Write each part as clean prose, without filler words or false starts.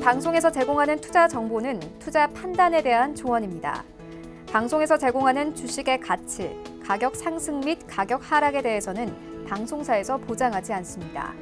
방송에서 제공하는 투자 정보는 투자 판단에 대한 조언입니다. 방송에서 제공하는 주식의 가치, 가격 상승 및 가격 하락에 대해서는 방송사에서 보장하지 않습니다.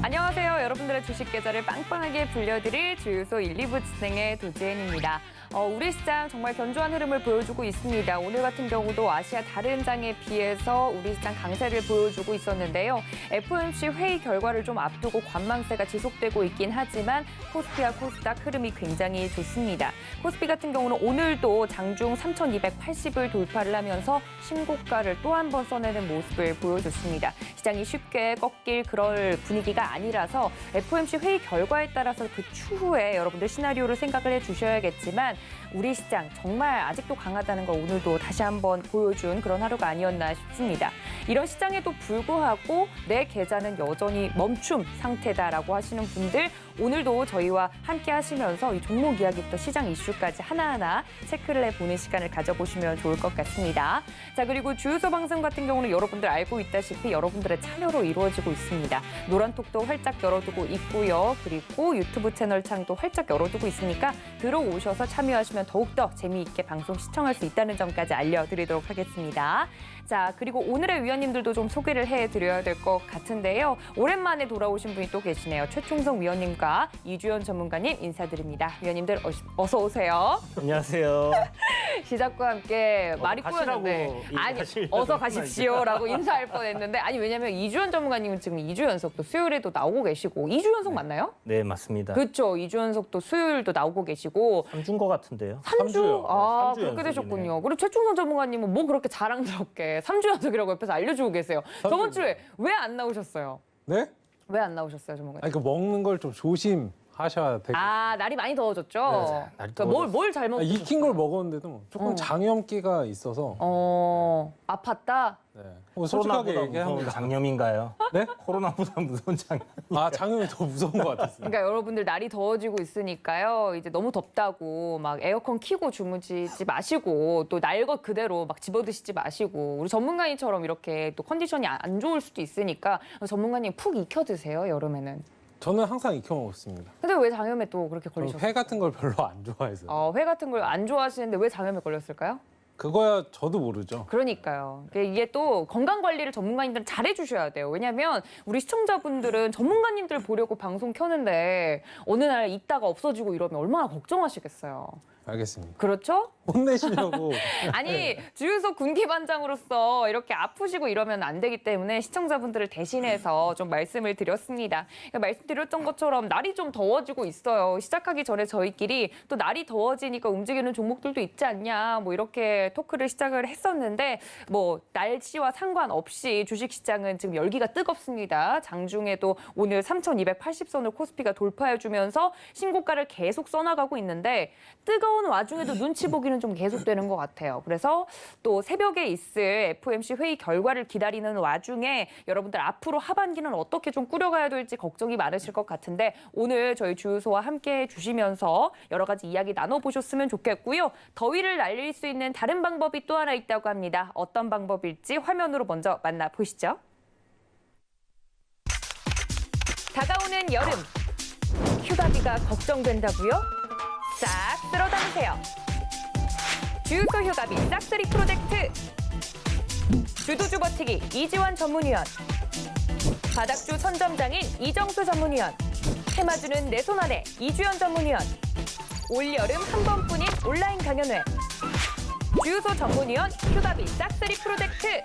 안녕하세요. 여러분들의 주식 계좌를 빵빵하게 불려드릴 주유소 1, 2부 진행의 도지엔입니다. 우리 시장 정말 견조한 흐름을 보여주고 있습니다. 오늘 같은 경우도 아시아 다른 장에 비해서 우리 시장 강세를 보여주고 있었는데요. FOMC 회의 결과를 좀 앞두고 관망세가 지속되고 있긴 하지만 코스피와 코스닥 흐름이 굉장히 좋습니다. 코스피 같은 경우는 오늘도 장중 3,280을 돌파를 하면서 신고가를 또 한 번 써내는 모습을 보여줬습니다. 시장이 쉽게 꺾일 그럴 분위기가 아니라서 FOMC 회의 결과에 따라서 그 추후에 여러분들 시나리오를 생각을 해주셔야겠지만 우리 시장 정말 아직도 강하다는 걸 오늘도 다시 한번 보여준 그런 하루가 아니었나 싶습니다. 이런 시장에도 불구하고 내 계좌는 여전히 멈춤 상태다라고 하시는 분들 오늘도 저희와 함께 하시면서 이 종목 이야기부터 시장 이슈까지 하나하나 체크를 해보는 시간을 가져보시면 좋을 것 같습니다. 자, 그리고 주유소 방송 같은 경우는 여러분들 알고 있다시피 여러분들의 참여로 이루어지고 있습니다. 노란톡도 활짝 열어두고 있고요. 그리고 유튜브 채널 창도 활짝 열어두고 있으니까 들어오셔서 참여하시면 더욱더 재미있게 방송 시청할 수 있다는 점까지 알려드리도록 하겠습니다. 자, 그리고 오늘의 위원님들도 좀 소개를 해드려야 될 것 같은데요. 오랜만에 돌아오신 분이 또 계시네요. 최충성 위원님과 이주연 전문가님 인사드립니다. 위원님들 어서 오세요. 안녕하세요. 시작과 함께 말이 꼬였는데 아니 어서 가십시오라고 인사할 뻔했는데 아니 왜냐면 이주연 전문가님은 지금 2주 연속도 수요일에도 나오고 계시고 2주 연속 맞나요? 네, 맞습니다. 그렇죠. 2주 연속도 수요일도 나오고 계시고 3주인 것 같은데요. 3주? 아, 3주 그렇게 연속이네요. 되셨군요. 그리고 최충성 전문가님은 뭐 그렇게 자랑스럽게 3주 연속이라고 옆에서 알려주고 계세요. 저번 주에 왜 안 나오셨어요? 네? 왜 안 나오셨어요, 전문가님? 아니 그 먹는 걸 좀 조심하셔야 되고. 아, 날이 많이 더워졌죠? 네, 날이 그러니까 뭘 잘못 익힌 걸 먹었는데도 조금 장염기가 있어서. 아팠다? 네. 솔직하게 코로나보다 무서운 얘기합니다. 장염인가요? 네? 코로나보다 무서운 장염. 아 장염이 더 무서운 것 같았어요. 그러니까 여러분들 날이 더워지고 있으니까요. 이제 너무 덥다고 막 에어컨 켜고 주무시지 마시고 또 날 것 그대로 막 집어드시지 마시고 우리 전문가님처럼 이렇게 또 컨디션이 안 좋을 수도 있으니까 전문가님 푹 익혀 드세요, 여름에는. 저는 항상 익혀 먹었습니다. 근데 왜 장염에 또 그렇게 저 걸리셨어요? 회 같은 걸 별로 안 좋아해서. 회 같은 걸 안 좋아하시는데 왜 장염에 걸렸을까요? 그거야 저도 모르죠. 그러니까요. 이게 또 건강 관리를 전문가님들은 잘해 주셔야 돼요. 왜냐하면 우리 시청자분들은 전문가님들 보려고 방송 켜는데 어느 날 있다가 없어지고 이러면 얼마나 걱정하시겠어요. 알겠습니다. 그렇죠? 혼내시려고. 아니 주유소 군기반장으로서 이렇게 아프시고 이러면 안 되기 때문에 시청자분들을 대신해서 좀 말씀을 드렸습니다. 그러니까 말씀드렸던 것처럼 날이 좀 더워지고 있어요. 시작하기 전에 저희끼리 또 날이 더워지니까 움직이는 종목들도 있지 않냐 뭐 이렇게 토크를 시작을 했었는데 뭐 날씨와 상관없이 주식시장은 지금 열기가 뜨겁습니다. 장중에도 오늘 3,280선을 코스피가 돌파해주면서 신고가를 계속 써나가고 있는데 뜨거운 와중에도 눈치 보기는 좀 계속되는 것 같아요. 그래서 또 새벽에 있을 FOMC 회의 결과를 기다리는 와중에 여러분들 앞으로 하반기는 어떻게 좀 꾸려가야 될지 걱정이 많으실 것 같은데 오늘 저희 주유소와 함께 해주시면서 여러 가지 이야기 나눠보셨으면 좋겠고요. 더위를 날릴 수 있는 다른 방법이 또 하나 있다고 합니다. 어떤 방법일지 화면으로 먼저 만나보시죠. 다가오는 여름, 휴가비가 걱정된다고요? 싹 쓸어 담으세요. 주유소 휴가비 싹쓸이 프로젝트. 주도주 버티기 이지원 전문위원. 바닥주 선점장인 이정수 전문위원. 해마주는 내 손 안에 이주연 전문위원. 올여름 한 번뿐인 온라인 강연회. 주유소 전문위원 휴가비 싹쓸이 프로젝트.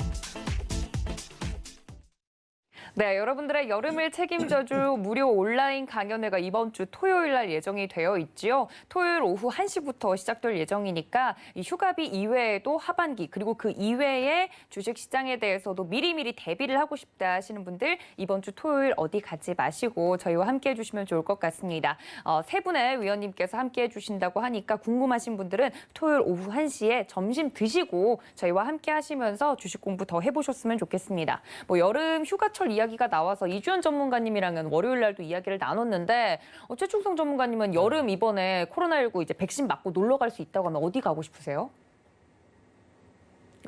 네, 여러분들의 여름을 책임져줄 무료 온라인 강연회가 이번 주 토요일 날 예정이 되어 있지요. 토요일 오후 1시부터 시작될 예정이니까 이 휴가비 이외에도 하반기 그리고 그 이외에 주식시장에 대해서도 미리미리 대비를 하고 싶다 하시는 분들 이번 주 토요일 어디 가지 마시고 저희와 함께 해주시면 좋을 것 같습니다. 세 분의 위원님께서 함께 해주신다고 하니까 궁금하신 분들은 토요일 오후 1시에 점심 드시고 저희와 함께 하시면서 주식 공부 더 해보셨으면 좋겠습니다. 뭐 여름 휴가철 이야기가 나와서 이주연 전문가님이랑은 월요일 날도 이야기를 나눴는데 최충성 전문가님은 여름 이번에 코로나19 이제 백신 맞고 놀러 갈 수 있다고 하면 어디 가고 싶으세요?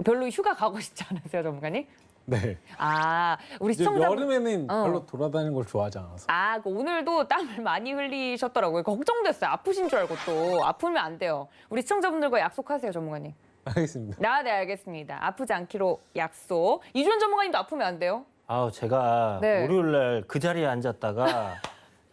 별로 휴가 가고 싶지 않으세요, 전문가님? 네. 아, 우리 이제 시청자분. 여름에는 어. 별로 돌아다니는 걸 좋아하지 않아서. 아, 그 오늘도 땀을 많이 흘리셨더라고요. 걱정됐어요. 아프신 줄 알고 또. 아프면 안 돼요. 우리 시청자분들과 약속하세요, 전문가님. 알겠습니다. 네, 알겠습니다. 아프지 않기로 약속. 이주연 전문가님도 아프면 안 돼요? 아우 제가 네. 월요일 날 그 자리에 앉았다가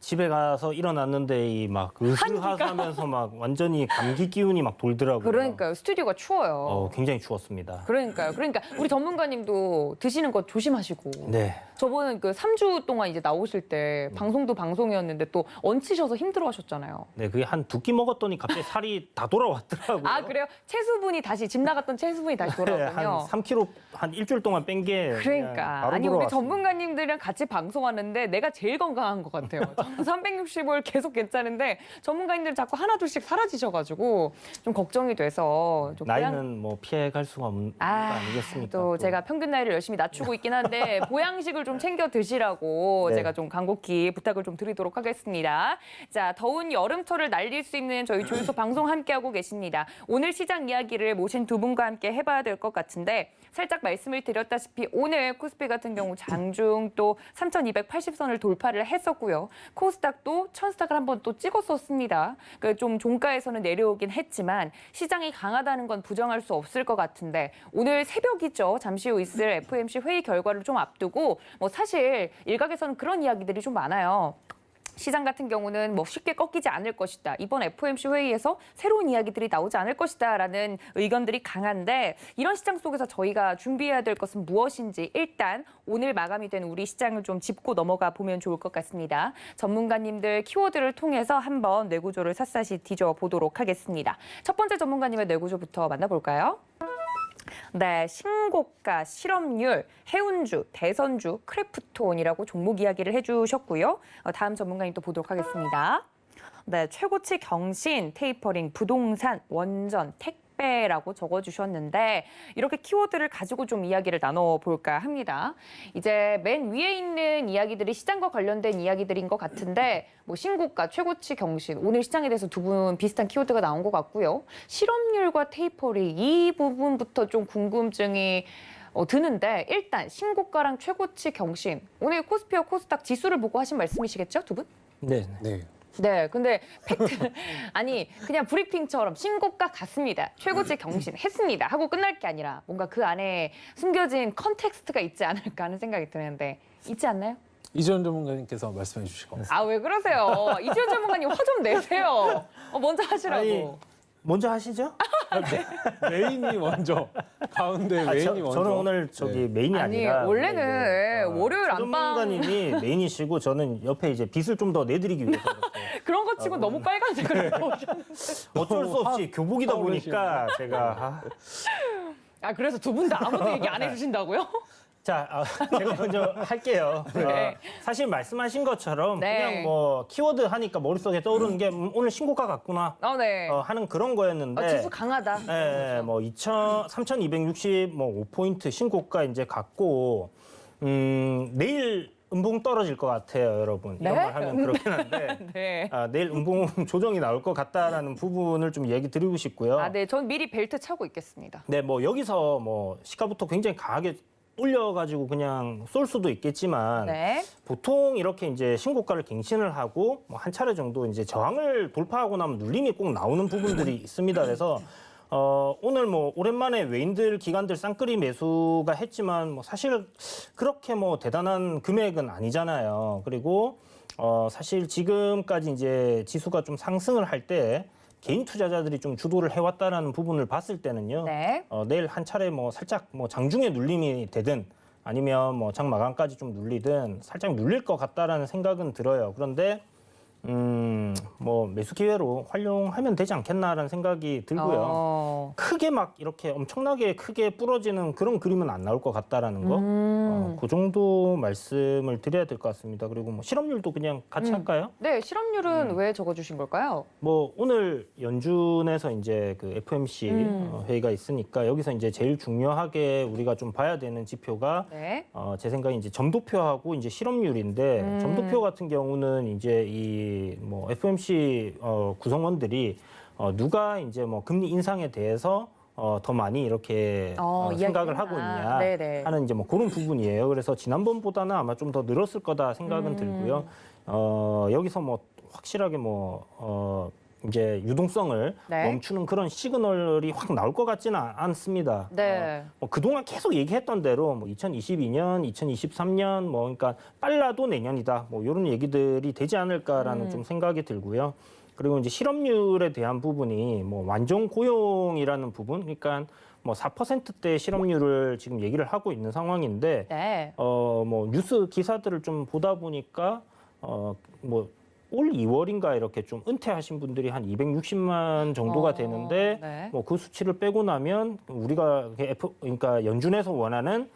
집에 가서 일어났는데 이 막 으스하면서 막 완전히 감기 기운이 막 돌더라고요. 그러니까요. 스튜디오가 추워요. 굉장히 추웠습니다. 그러니까요. 그러니까 우리 전문가님도 드시는 거 조심하시고. 네. 저번에 그 3주 동안 이제 나오실 때 방송도 방송이었는데 또 얹히셔서 힘들어하셨잖아요. 네, 그게 한 두 끼 먹었더니 갑자기 살이 다 돌아왔더라고요. 아, 그래요? 체수분이 다시 집 나갔던 체수분이 다시 네, 돌아오군요. 한 3kg 한 일주일 동안 뺀 게 그러니까 바로 아니 우리 돌아왔습니다. 전문가님들이랑 같이 방송하는데 내가 제일 건강한 것 같아요. 저는 365일 계속 괜찮은데 전문가님들 자꾸 하나둘씩 사라지셔가지고 좀 걱정이 돼서 좀 나이는 뭐 피해갈 수가 없는 거 아니겠습니까? 또 제가 평균 나이를 열심히 낮추고 있긴 한데 보양식을 좀 챙겨 드시라고 네. 제가 좀 간곡히 부탁을 좀 드리도록 하겠습니다. 자, 더운 여름철을 날릴 수 있는 저희 조유소 방송 함께하고 계십니다. 오늘 시장 이야기를 모신 두 분과 함께 해봐야 될 것 같은데 살짝 말씀을 드렸다시피 오늘 코스피 같은 경우 장중 또 3,280선을 돌파를 했었고요. 코스닥도 1,000스닥을 한번 또 찍었었습니다. 좀 종가에서는 내려오긴 했지만 시장이 강하다는 건 부정할 수 없을 것 같은데 오늘 새벽이죠. 잠시 후 있을 FOMC 회의 결과를 좀 앞두고 뭐 사실 일각에서는 그런 이야기들이 좀 많아요. 시장 같은 경우는 뭐 쉽게 꺾이지 않을 것이다. 이번 FOMC 회의에서 새로운 이야기들이 나오지 않을 것이다라는 의견들이 강한데 이런 시장 속에서 저희가 준비해야 될 것은 무엇인지 일단 오늘 마감이 된 우리 시장을 좀 짚고 넘어가 보면 좋을 것 같습니다. 전문가님들 키워드를 통해서 한번 뇌구조를 샅샅이 뒤져보도록 하겠습니다. 첫 번째 전문가님의 뇌구조부터 만나볼까요? 네, 신고가, 실업률, 해운주, 대선주, 크래프톤이라고 종목 이야기를 해주셨고요. 다음 전문가님 또 보도록 하겠습니다. 네, 최고치 경신, 테이퍼링, 부동산, 원전, 택배라고 적어주셨는데 이렇게 키워드를 가지고 좀 이야기를 나눠볼까 합니다. 이제 맨 위에 있는 이야기들이 시장과 관련된 이야기들인 것 같은데 뭐 신고가, 최고치 경신, 오늘 시장에 대해서 두 분 비슷한 키워드가 나온 것 같고요. 실업률과 테이퍼링 이 부분부터 좀 궁금증이 드는데 일단 신고가랑 최고치 경신 오늘 코스피와 코스닥 지수를 보고 하신 말씀이시겠죠, 두 분? 네. 네. 네, 근데 팩트 아니 그냥 브리핑처럼 신고가 갔습니다. 최고치 경신 했습니다. 하고 끝날 게 아니라 뭔가 그 안에 숨겨진 컨텍스트가 있지 않을까 하는 생각이 드는데 있지 않나요? 이지원 전문가님께서 말씀해 주실 겁니다. 아, 왜 그러세요? 이지현 전문가님 화 좀 내세요. 먼저 하시라고. 아니, 먼저 하시죠? 메인이 먼저 가운데 메인이 먼저. 저는 오늘 저기 네. 메인이 아니, 아니라 원래는 월요일 안방 전문가님이 메인이시고 저는 옆에 이제 빚을 좀 더 내드리기 위해서 이렇게 그런 거 치고 너무 빨간색으로 보셨는데. 어쩔 수 없이 교복이다 보니까 제가 그래서 두 분 다 아무도 얘기 안 해주신다고요? 제가 먼저 할게요. 네. 사실 말씀하신 것처럼 네. 그냥 뭐 키워드 하니까 머릿속에 떠오르는 게 오늘 신고가 같구나 네. 하는 그런 거였는데 지수 강하다. 예, 뭐 3,260 뭐 5포인트 신고가 이제 갔고 내일 음봉 떨어질 것 같아요, 여러분. 네? 이런 말 하면 그렇긴 한데 네. 내일 음봉 조정이 나올 것 같다라는 부분을 좀 얘기 드리고 싶고요. 네. 전 미리 벨트 차고 있겠습니다. 네, 뭐 여기서 뭐 시가부터 굉장히 강하게 올려가지고 그냥 쏠 수도 있겠지만 네. 보통 이렇게 이제 신고가를 갱신을 하고 뭐 한 차례 정도 이제 저항을 돌파하고 나면 눌림이 꼭 나오는 부분들이 있습니다. 그래서 오늘 뭐 오랜만에 외인들 기관들 쌍끌이 매수가 했지만 뭐 사실 그렇게 뭐 대단한 금액은 아니잖아요. 그리고 사실 지금까지 이제 지수가 좀 상승을 할 때 개인 투자자들이 좀 주도를 해왔다라는 부분을 봤을 때는요. 네. 내일 한 차례 뭐 살짝 뭐 장중에 눌림이 되든 아니면 뭐 장 마감까지 좀 눌리든 살짝 눌릴 것 같다라는 생각은 들어요. 그런데 뭐 매수 기회로 활용하면 되지 않겠나라는 생각이 들고요. 크게 막 이렇게 엄청나게 크게 부러지는 그런 그림은 안 나올 것 같다라는 거. 그 정도 말씀을 드려야 될 것 같습니다. 그리고 뭐 실업률도 그냥 같이 할까요? 네, 실업률은 왜 적어주신 걸까요? 뭐 오늘 연준에서 이제 그 FOMC 회의가 있으니까 여기서 이제 제일 중요하게 우리가 좀 봐야 되는 지표가 네. 제 생각에 이제 점도표하고 이제 실업률인데 점도표 같은 경우는 이제 이 뭐 FOMC 구성원들이 누가 이제 뭐 금리 인상에 대해서 더 많이 이렇게 생각을 하고 있냐 네네. 하는 이제 뭐 그런 부분이에요. 그래서 지난번보다는 아마 좀 더 늘었을 거다 생각은 들고요. 여기서 뭐 확실하게 이제 유동성을 네. 멈추는 그런 시그널이 확 나올 것 같지는 않습니다. 네. 그동안 계속 얘기했던 대로 2022년, 2023년 그러니까 빨라도 내년이다. 이런 얘기들이 되지 않을까라는 좀 생각이 들고요. 그리고 이제 실업률에 대한 부분이 완전 고용이라는 부분, 그러니까 4%대 실업률을 지금 얘기를 하고 있는 상황인데, 네. 뉴스 기사들을 좀 보다 보니까 올 2월인가 이렇게 좀 은퇴하신 분들이 한 260만 정도가 되는데, 네. 그 수치를 빼고 나면 우리가 그러니까 연준에서 원하는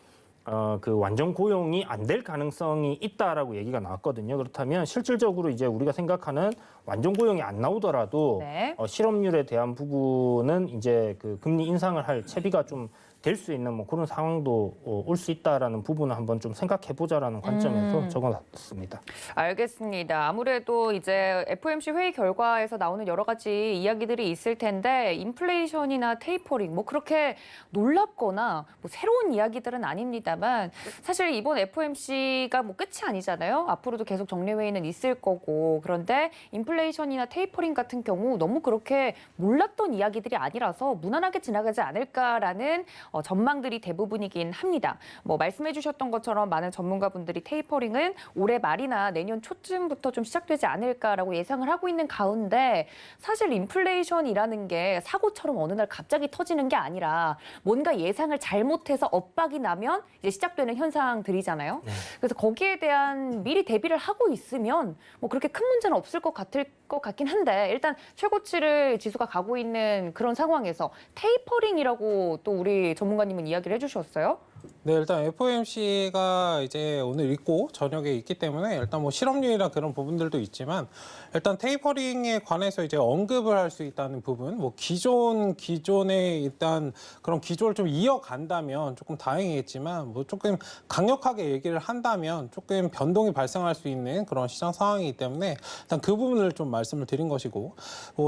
그 완전 고용이 안 될 가능성이 있다라고 얘기가 나왔거든요. 그렇다면 실질적으로 이제 우리가 생각하는 완전 고용이 안 나오더라도 네. 실업률에 대한 부분은 이제 그 금리 인상을 할 채비가 좀 될 수 있는 그런 상황도 올 수 있다라는 부분을 한번 좀 생각해 보자라는 관점에서 적어놨습니다. 알겠습니다. 아무래도 이제 FOMC 회의 결과에서 나오는 여러 가지 이야기들이 있을 텐데 인플레이션이나 테이퍼링 그렇게 놀랍거나 새로운 이야기들은 아닙니다만 사실 이번 FOMC가 끝이 아니잖아요. 앞으로도 계속 정례 회의는 있을 거고 그런데 인플레이션이나 테이퍼링 같은 경우 너무 그렇게 몰랐던 이야기들이 아니라서 무난하게 지나가지 않을까라는 전망들이 대부분이긴 합니다. 말씀해 주셨던 것처럼 많은 전문가분들이 테이퍼링은 올해 말이나 내년 초쯤부터 좀 시작되지 않을까라고 예상을 하고 있는 가운데 사실 인플레이션이라는 게 사고처럼 어느 날 갑자기 터지는 게 아니라 뭔가 예상을 잘못해서 엇박이 나면 이제 시작되는 현상들이잖아요. 네. 그래서 거기에 대한 미리 대비를 하고 있으면 그렇게 큰 문제는 없을 것 같긴 한데 일단 최고치를 지수가 가고 있는 그런 상황에서 테이퍼링이라고 또 우리 전문가님은 이야기를 해주셨어요. 네, 일단 FOMC가 이제 오늘 있고 저녁에 있기 때문에 일단 실업률이나 그런 부분들도 있지만 일단 테이퍼링에 관해서 이제 언급을 할 수 있다는 부분, 기존에 일단 그런 기조를 좀 이어간다면 조금 다행이겠지만 조금 강력하게 얘기를 한다면 조금 변동이 발생할 수 있는 그런 시장 상황이기 때문에 일단 그 부분을 좀 말씀을 드린 것이고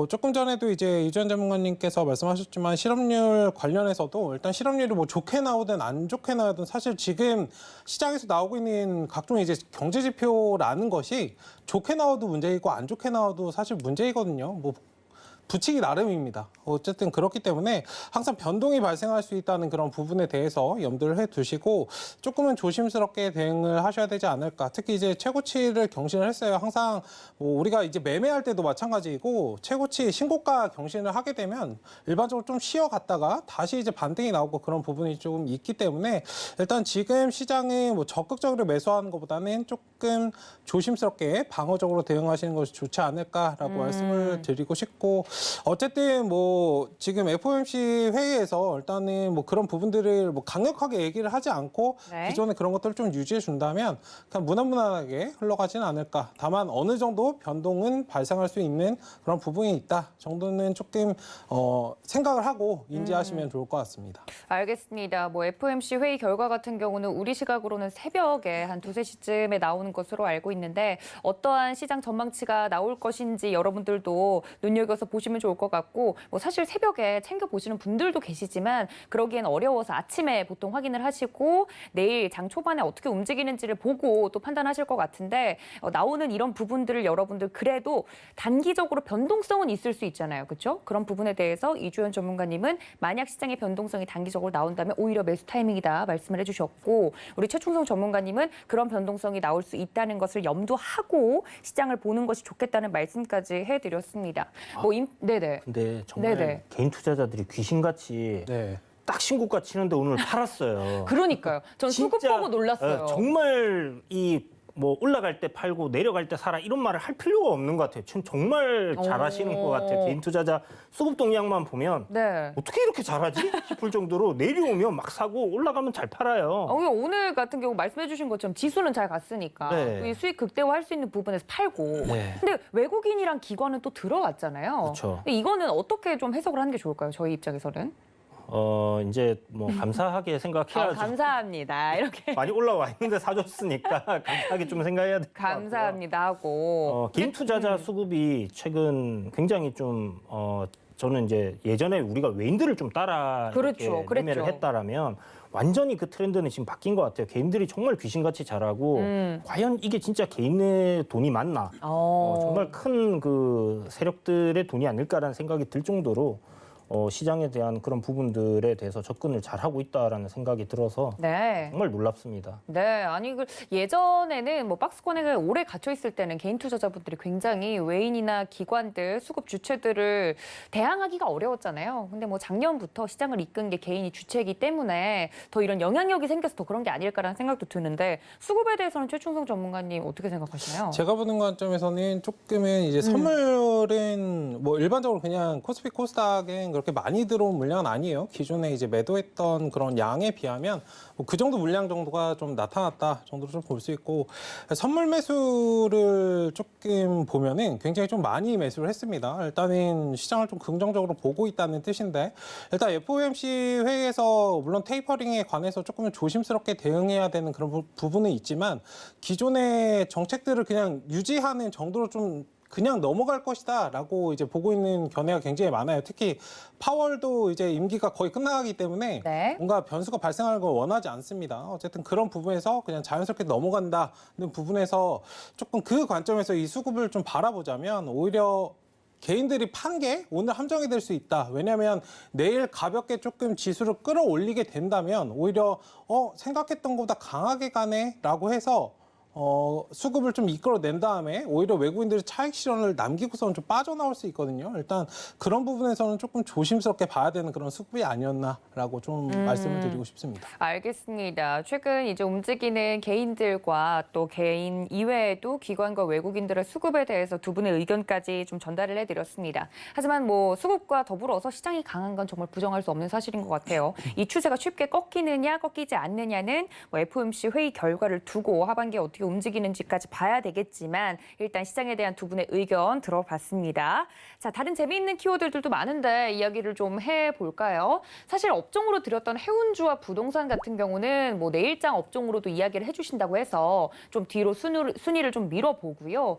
조금 전에도 이제 이주연 전문가님께서 말씀하셨지만 실업률 관련해서도 일단 실업률이 좋게 나오든 안 좋게 나오든 사실 지금 시장에서 나오고 있는 각종 이제 경제 지표라는 것이 좋게 나와도 문제이고 안 좋게 나와도 사실 문제이거든요. 붙이기 나름입니다. 어쨌든 그렇기 때문에 항상 변동이 발생할 수 있다는 그런 부분에 대해서 염두를 해두시고 조금은 조심스럽게 대응을 하셔야 되지 않을까. 특히 이제 최고치를 경신을 했어요. 항상 우리가 이제 매매할 때도 마찬가지이고 최고치 신고가 경신을 하게 되면 일반적으로 좀 쉬어갔다가 다시 이제 반등이 나오고 그런 부분이 좀 있기 때문에 일단 지금 시장에 적극적으로 매수하는 것보다는 조금 조심스럽게 방어적으로 대응하시는 것이 좋지 않을까라고 말씀을 드리고 싶고 어쨌든 지금 FOMC 회의에서 일단은 그런 부분들을 강력하게 얘기를 하지 않고 네. 기존의 그런 것들을 좀 유지해 준다면 그냥 무난무난하게 흘러가지는 않을까. 다만 어느 정도 변동은 발생할 수 있는 그런 부분이 있다 정도는 조금 생각을 하고 인지하시면 좋을 것 같습니다. 알겠습니다. FOMC 회의 결과 같은 경우는 우리 시각으로는 새벽에 한 2, 3시쯤에 나오는 것으로 알고 있는데 어떠한 시장 전망치가 나올 것인지 여러분들도 눈여겨서 보시면 좋을 것 같고 사실 새벽에 챙겨보시는 분들도 계시지만 그러기엔 어려워서 아침에 보통 확인을 하시고 내일 장 초반에 어떻게 움직이는지를 보고 또 판단하실 것 같은데 나오는 이런 부분들을 여러분들 그래도 단기적으로 변동성은 있을 수 있잖아요. 그렇죠? 그런 부분에 대해서 이주연 전문가님은 만약 시장의 변동성이 단기적으로 나온다면 오히려 매수 타이밍이다 말씀을 해주셨고 우리 최충성 전문가님은 그런 변동성이 나올 수 있다는 것을 염두하고 시장을 보는 것이 좋겠다는 말씀까지 해드렸습니다. 네네. 근데 정말 네네. 개인 투자자들이 귀신같이 네. 딱 신고가 치는데 오늘 팔았어요. 그러니까요. 전 수급 진짜, 보고 놀랐어요. 정말 올라갈 때 팔고 내려갈 때 사라 이런 말을 할 필요가 없는 것 같아요. 정말 잘하시는 것 같아요. 개인 투자자 수급 동향만 보면 네. 어떻게 이렇게 잘하지 싶을 정도로 내려오면 막 사고 올라가면 잘 팔아요. 오늘 같은 경우 말씀해 주신 것처럼 지수는 잘 갔으니까 네. 이 수익 극대화할 수 있는 부분에서 팔고 네. 근데 외국인이랑 기관은 또 들어왔잖아요. 그렇죠. 근데 이거는 어떻게 좀 해석을 하는 게 좋을까요? 저희 입장에서는. 이제 감사하게 생각해야죠. 감사합니다. 이렇게. 많이 올라와 있는데 사줬으니까 감사하게 좀 생각해야 될 것 같고요. 감사합니다 하고. 개인 투자자 수급이 최근 굉장히 좀 저는 이제 예전에 우리가 외인들을 좀 따라 그렇죠. 이렇게 그랬죠. 매매를 했다라면 완전히 그 트렌드는 지금 바뀐 것 같아요. 개인들이 정말 귀신같이 잘하고 과연 이게 진짜 개인의 돈이 맞나? 정말 큰 그 세력들의 돈이 아닐까라는 생각이 들 정도로 시장에 대한 그런 부분들에 대해서 접근을 잘하고 있다라는 생각이 들어서 네. 정말 놀랍습니다. 네, 아니 예전에는 뭐 박스권에 오래 갇혀 있을 때는 개인 투자자분들이 굉장히 외인이나 기관들, 수급 주체들을 대항하기가 어려웠잖아요. 근데 뭐 작년부터 시장을 이끈 게 개인이 주체이기 때문에 더 이런 영향력이 생겨서 더 그런 게 아닐까라는 생각도 드는데 수급에 대해서는 최충성 전문가님 어떻게 생각하시나요? 제가 보는 관점에서는 조금은 이제 선물은 뭐 일반적으로 그냥 코스피 코스닥엔 그렇게 많이 들어온 물량은 아니에요. 기존에 이제 매도했던 그런 양에 비하면 뭐 그 정도 물량 정도가 좀 나타났다 정도로 좀 볼 수 있고 선물 매수를 조금 보면은 굉장히 좀 많이 매수를 했습니다. 일단은 시장을 좀 긍정적으로 보고 있다는 뜻인데 일단 FOMC 회의에서 물론 테이퍼링에 관해서 조금은 조심스럽게 대응해야 되는 그런 부분은 있지만 기존의 정책들을 그냥 유지하는 정도로 좀 그냥 넘어갈 것이다라고 이제 보고 있는 견해가 굉장히 많아요. 특히 파월도 이제 임기가 거의 끝나가기 때문에 네. 뭔가 변수가 발생하는 걸 원하지 않습니다. 어쨌든 그런 부분에서 그냥 자연스럽게 넘어간다는 부분에서 조금 그 관점에서 이 수급을 좀 바라보자면 오히려 개인들이 판 게 오늘 함정이 될 수 있다. 왜냐하면 내일 가볍게 조금 지수를 끌어올리게 된다면 오히려 생각했던 것보다 강하게 가네라고 해서 수급을 좀 이끌어낸 다음에 오히려 외국인들이 차익 실현을 남기고서는 좀 빠져나올 수 있거든요. 일단 그런 부분에서는 조금 조심스럽게 봐야 되는 그런 수급이 아니었나라고 좀 말씀을 드리고 싶습니다. 알겠습니다. 최근 이제 움직이는 개인들과 또 개인 이외에도 기관과 외국인들의 수급에 대해서 두 분의 의견까지 좀 전달을 해드렸습니다. 하지만 뭐 수급과 더불어서 시장이 강한 건 정말 부정할 수 없는 사실인 것 같아요. 이 추세가 쉽게 꺾이느냐 꺾이지 않느냐는 뭐 FOMC 회의 결과를 두고 하반기에 어떻게 움직이는지까지 봐야 되겠지만 일단 시장에 대한 두 분의 의견 들어봤습니다. 자, 다른 재미있는 키워드들도 많은데 이야기를 좀 해볼까요? 사실 업종으로 드렸던 해운주와 부동산 같은 경우는 뭐 내일장 업종으로도 이야기를 해주신다고 해서 좀 뒤로 순위를 좀 밀어보고요.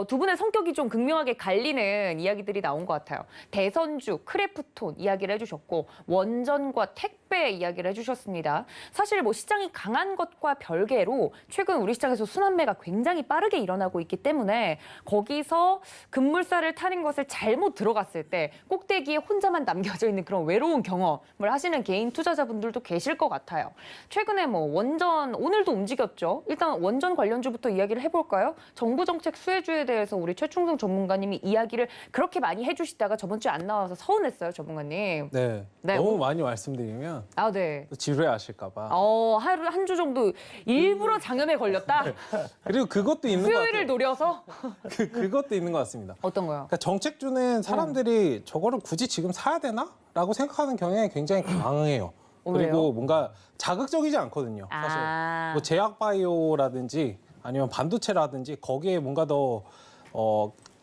두 분의 성격이 좀 극명하게 갈리는 이야기들이 나온 것 같아요. 대선주, 크래프톤 이야기를 해주셨고 원전과 택배 이야기를 해주셨습니다. 사실 뭐 시장이 강한 것과 별개로 최근 우리 시장에서 순환매가 굉장히 빠르게 일어나고 있기 때문에 거기서 급물살을 타는 것을 잘못 들어갔을 때 꼭대기에 혼자만 남겨져 있는 그런 외로운 경험을 하시는 개인 투자자분들도 계실 것 같아요. 최근에 뭐 원전 오늘도 움직였죠. 일단 원전 관련주부터 이야기를 해볼까요? 정부 정책 수혜주에 대해서 우리 최충성 전문가님이 이야기를 그렇게 많이 해주시다가 저번 주에 안 나와서 서운했어요, 전문가님. 네, 네, 너무 많이 말씀드리면 아, 네. 또 지루해하실까 봐. 하루 한 주 정도 일부러 장염에 걸렸다. 그리고 그것도 있는 것 같아요. 수요일을 노려서 그것도 있는 것 같습니다. 어떤 거요? 그러니까 정책주는 사람들이 저거를 굳이 지금 사야 되나? 라고 생각하는 경향이 굉장히 강해요. 왜요? 그리고 뭔가 자극적이지 않거든요. 사실 뭐 제약바이오라든지 아니면 반도체라든지 거기에 뭔가 더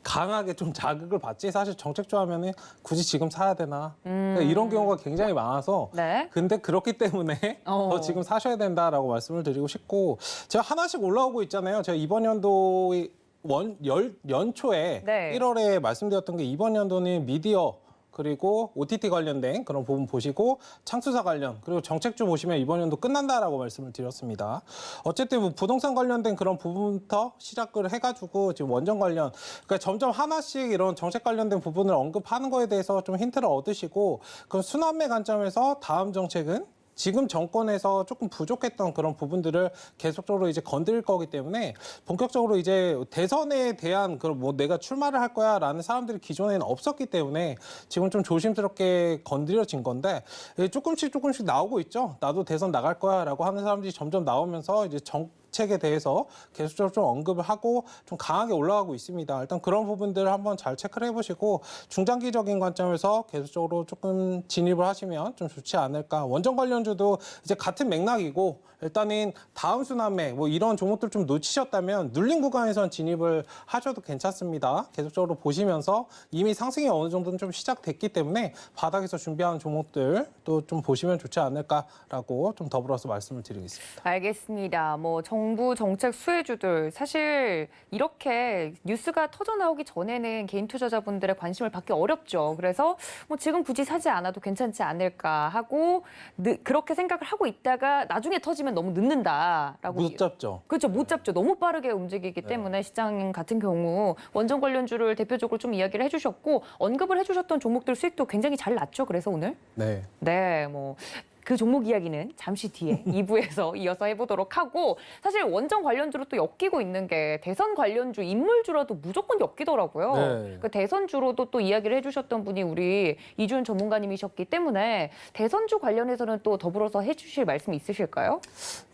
강하게 좀 자극을 받지 사실 정책주 하면은 굳이 지금 사야 되나 그러니까 이런 경우가 굉장히 많아서 네. 근데 그렇기 때문에 더 지금 사셔야 된다라고 말씀을 드리고 싶고 제가 하나씩 올라오고 있잖아요. 제가 이번 연도 연초에 네. 1월에 말씀드렸던 게 이번 연도는 미디어 그리고 OTT 관련된 그런 부분 보시고 창수사 관련 그리고 정책주 보시면 이번 연도 끝난다라고 말씀을 드렸습니다. 어쨌든 뭐 부동산 관련된 그런 부분부터 시작을 해가지고 지금 원전 관련 그러니까 점점 하나씩 이런 정책 관련된 부분을 언급하는 거에 대해서 좀 힌트를 얻으시고 그럼 순환매 관점에서 다음 정책은 지금 정권에서 조금 부족했던 그런 부분들을 계속적으로 이제 건드릴 거기 때문에 본격적으로 이제 대선에 대한 그런 뭐 내가 출마를 할 거야라는 사람들이 기존에는 없었기 때문에 지금 좀 조심스럽게 건드려진 건데 조금씩 나오고 있죠. 나도 대선 나갈 거야라고 하는 사람들이 점점 나오면서 이제 정책에 대해서 계속적으로 좀 언급을 하고 좀 강하게 올라가고 있습니다. 일단 그런 부분들을 한번 잘 체크를 해보시고 중장기적인 관점에서 계속적으로 조금 진입을 하시면 좀 좋지 않을까. 원전 관련주도 이제 같은 맥락이고 일단은 다음 순환매 뭐 이런 종목들 좀 놓치셨다면 눌린 구간에선 진입을 하셔도 괜찮습니다. 계속적으로 보시면서 이미 상승이 어느 정도는 좀 시작됐기 때문에 바닥에서 준비하는 종목들 또 좀 보시면 좋지 않을까라고 좀 더불어서 말씀을 드리겠습니다. 알겠습니다. 뭐 정부 정책 수혜주들 사실 이렇게 뉴스가 터져 나오기 전에는 개인 투자자분들의 관심을 받기 어렵죠. 그래서 뭐 지금 굳이 사지 않아도 괜찮지 않을까 하고 그렇게 생각을 하고 있다가 나중에 터지면 너무 늦는다라고. 못 잡죠. 그렇죠. 못 잡죠. 너무 빠르게 움직이기 때문에 시장 같은 경우 원전 관련주를 대표적으로 좀 이야기를 해주셨고 언급을 해주셨던 종목들 수익도 굉장히 잘 났죠. 그래서 오늘. 네. 네, 뭐. 그 종목 이야기는 잠시 뒤에 2부에서 이어서 해보도록 하고 사실 원전 관련주로 또 엮이고 있는 게 대선 관련주, 인물주라도 무조건 엮이더라고요. 네. 그 대선주로도 또 이야기를 해주셨던 분이 우리 이준 전문가님이셨기 때문에 대선주 관련해서는 또 더불어서 해주실 말씀 있으실까요?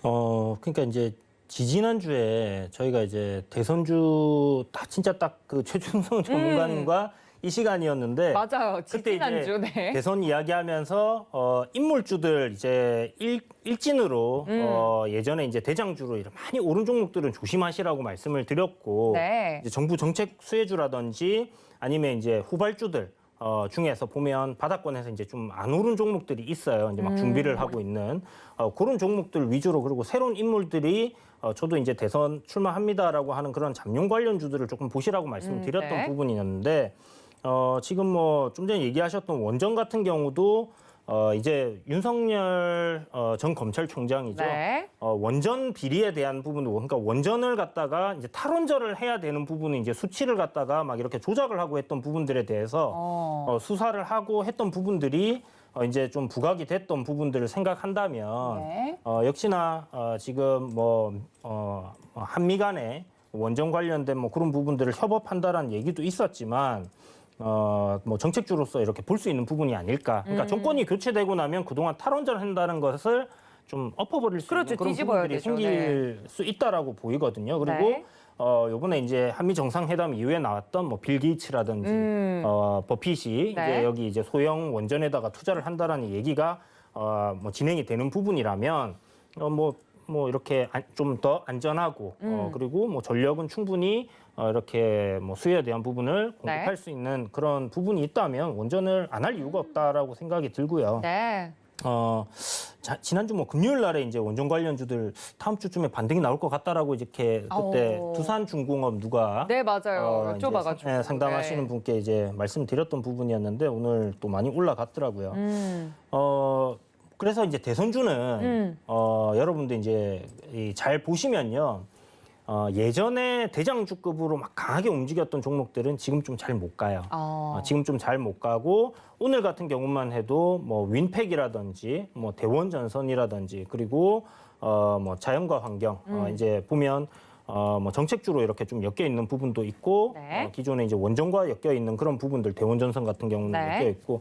그러니까 이제 지지난주에 저희가 이제 대선주 진짜 딱 그 최준성 전문가님과 이 시간이었는데 맞아요. 그때 지지난주. 이제 네. 대선 이야기하면서 인물주들 이제 일진으로 예전에 이제 대장주로 이렇게 많이 오른 종목들은 조심하시라고 말씀을 드렸고 네. 이제 정부 정책 수혜주라든지 아니면 이제 후발주들 중에서 보면 바닥권에서 이제 좀 안 오른 종목들이 있어요. 이제 막 준비를 하고 있는 그런 종목들 위주로 그리고 새로운 인물들이 저도 이제 대선 출마합니다라고 하는 그런 잠룡 관련주들을 조금 보시라고 말씀드렸던 네. 부분이었는데 지금 뭐 좀 전에 얘기하셨던 원전 같은 경우도 이제 윤석열 전 검찰총장이죠. 네. 원전 비리에 대한 부분도 그러니까 원전을 갖다가 이제 탈원전을 해야 되는 부분은 이제 수치를 갖다가 막 이렇게 조작을 하고 했던 부분들에 대해서 수사를 하고 했던 부분들이 이제 좀 부각이 됐던 부분들을 생각한다면 네. 역시나 지금 뭐 한미 간에 원전 관련된 뭐 그런 부분들을 협업한다라는 얘기도 있었지만 뭐 정책주로서 이렇게 볼 수 있는 부분이 아닐까. 그러니까 정권이 교체되고 나면 그동안 탈원전을 한다는 것을 좀 엎어버릴 수 그렇죠. 있는 그런 뒤집어야 부분들이 되죠. 생길 수 있다라고 보이거든요. 그리고 네. 요번에 이제 한미 정상회담 이후에 나왔던 뭐 빌 게이츠라든지 버핏이 네. 이제 여기 이제 소형 원전에다가 투자를 한다라는 얘기가 뭐 진행이 되는 부분이라면 뭐 이렇게 좀 더 안전하고 그리고 뭐 전력은 충분히 이렇게 뭐 수요에 대한 부분을 공급할 수 있는 그런 부분이 있다면 원전을 안 할 이유가 없다라고 생각이 들고요. 네. 지난주 뭐 금요일 날에 이제 원전 관련주들 다음 주쯤에 반등이 나올 것 같다라고 이렇게 그때 두산중공업 누가 네, 맞아요. 이제 여쭤봐가지고. 상담하시는 네. 분께 이제 말씀드렸던 부분이었는데 오늘 또 많이 올라갔더라고요. 그래서 이제 대선주는 여러분들 이제 잘 보시면요. 예전에 대장주급으로 막 강하게 움직였던 종목들은 지금 좀 잘 못 가요. 지금 좀 잘 못 가고 오늘 같은 경우만 해도 뭐 윈팩이라든지 뭐 대원전선이라든지 그리고 뭐 자연과 환경 이제 보면 뭐 정책주로 이렇게 좀 엮여 있는 부분도 있고 네. 기존에 이제 원전과 엮여 있는 그런 부분들 대원전선 같은 경우는 네. 엮여 있고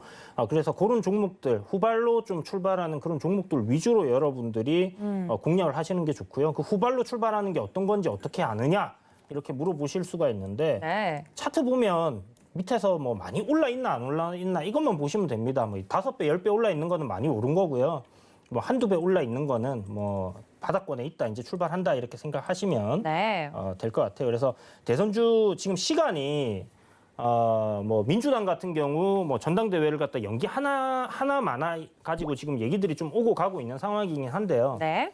그래서 그런 종목들 후발로 좀 출발하는 그런 종목들 위주로 여러분들이 공략을 하시는 게 좋고요. 그 후발로 출발하는 게 어떤 건지 어떻게 아느냐 이렇게 물어보실 수가 있는데 네. 차트 보면 밑에서 뭐 많이 올라 있나 안 올라 있나 이것만 보시면 됩니다. 뭐 5배, 10배 올라 있는 거는 많이 오른 거고요. 뭐 한두 배 올라 있는 거는 뭐 바닥권에 있다 이제 출발한다 이렇게 생각하시면 네. 될 것 같아요. 그래서 대선주 지금 시간이 뭐 민주당 같은 경우 뭐 전당대회를 갖다 연기 하나만 가지고 지금 얘기들이 좀 오고 가고 있는 상황이긴 한데요. 네.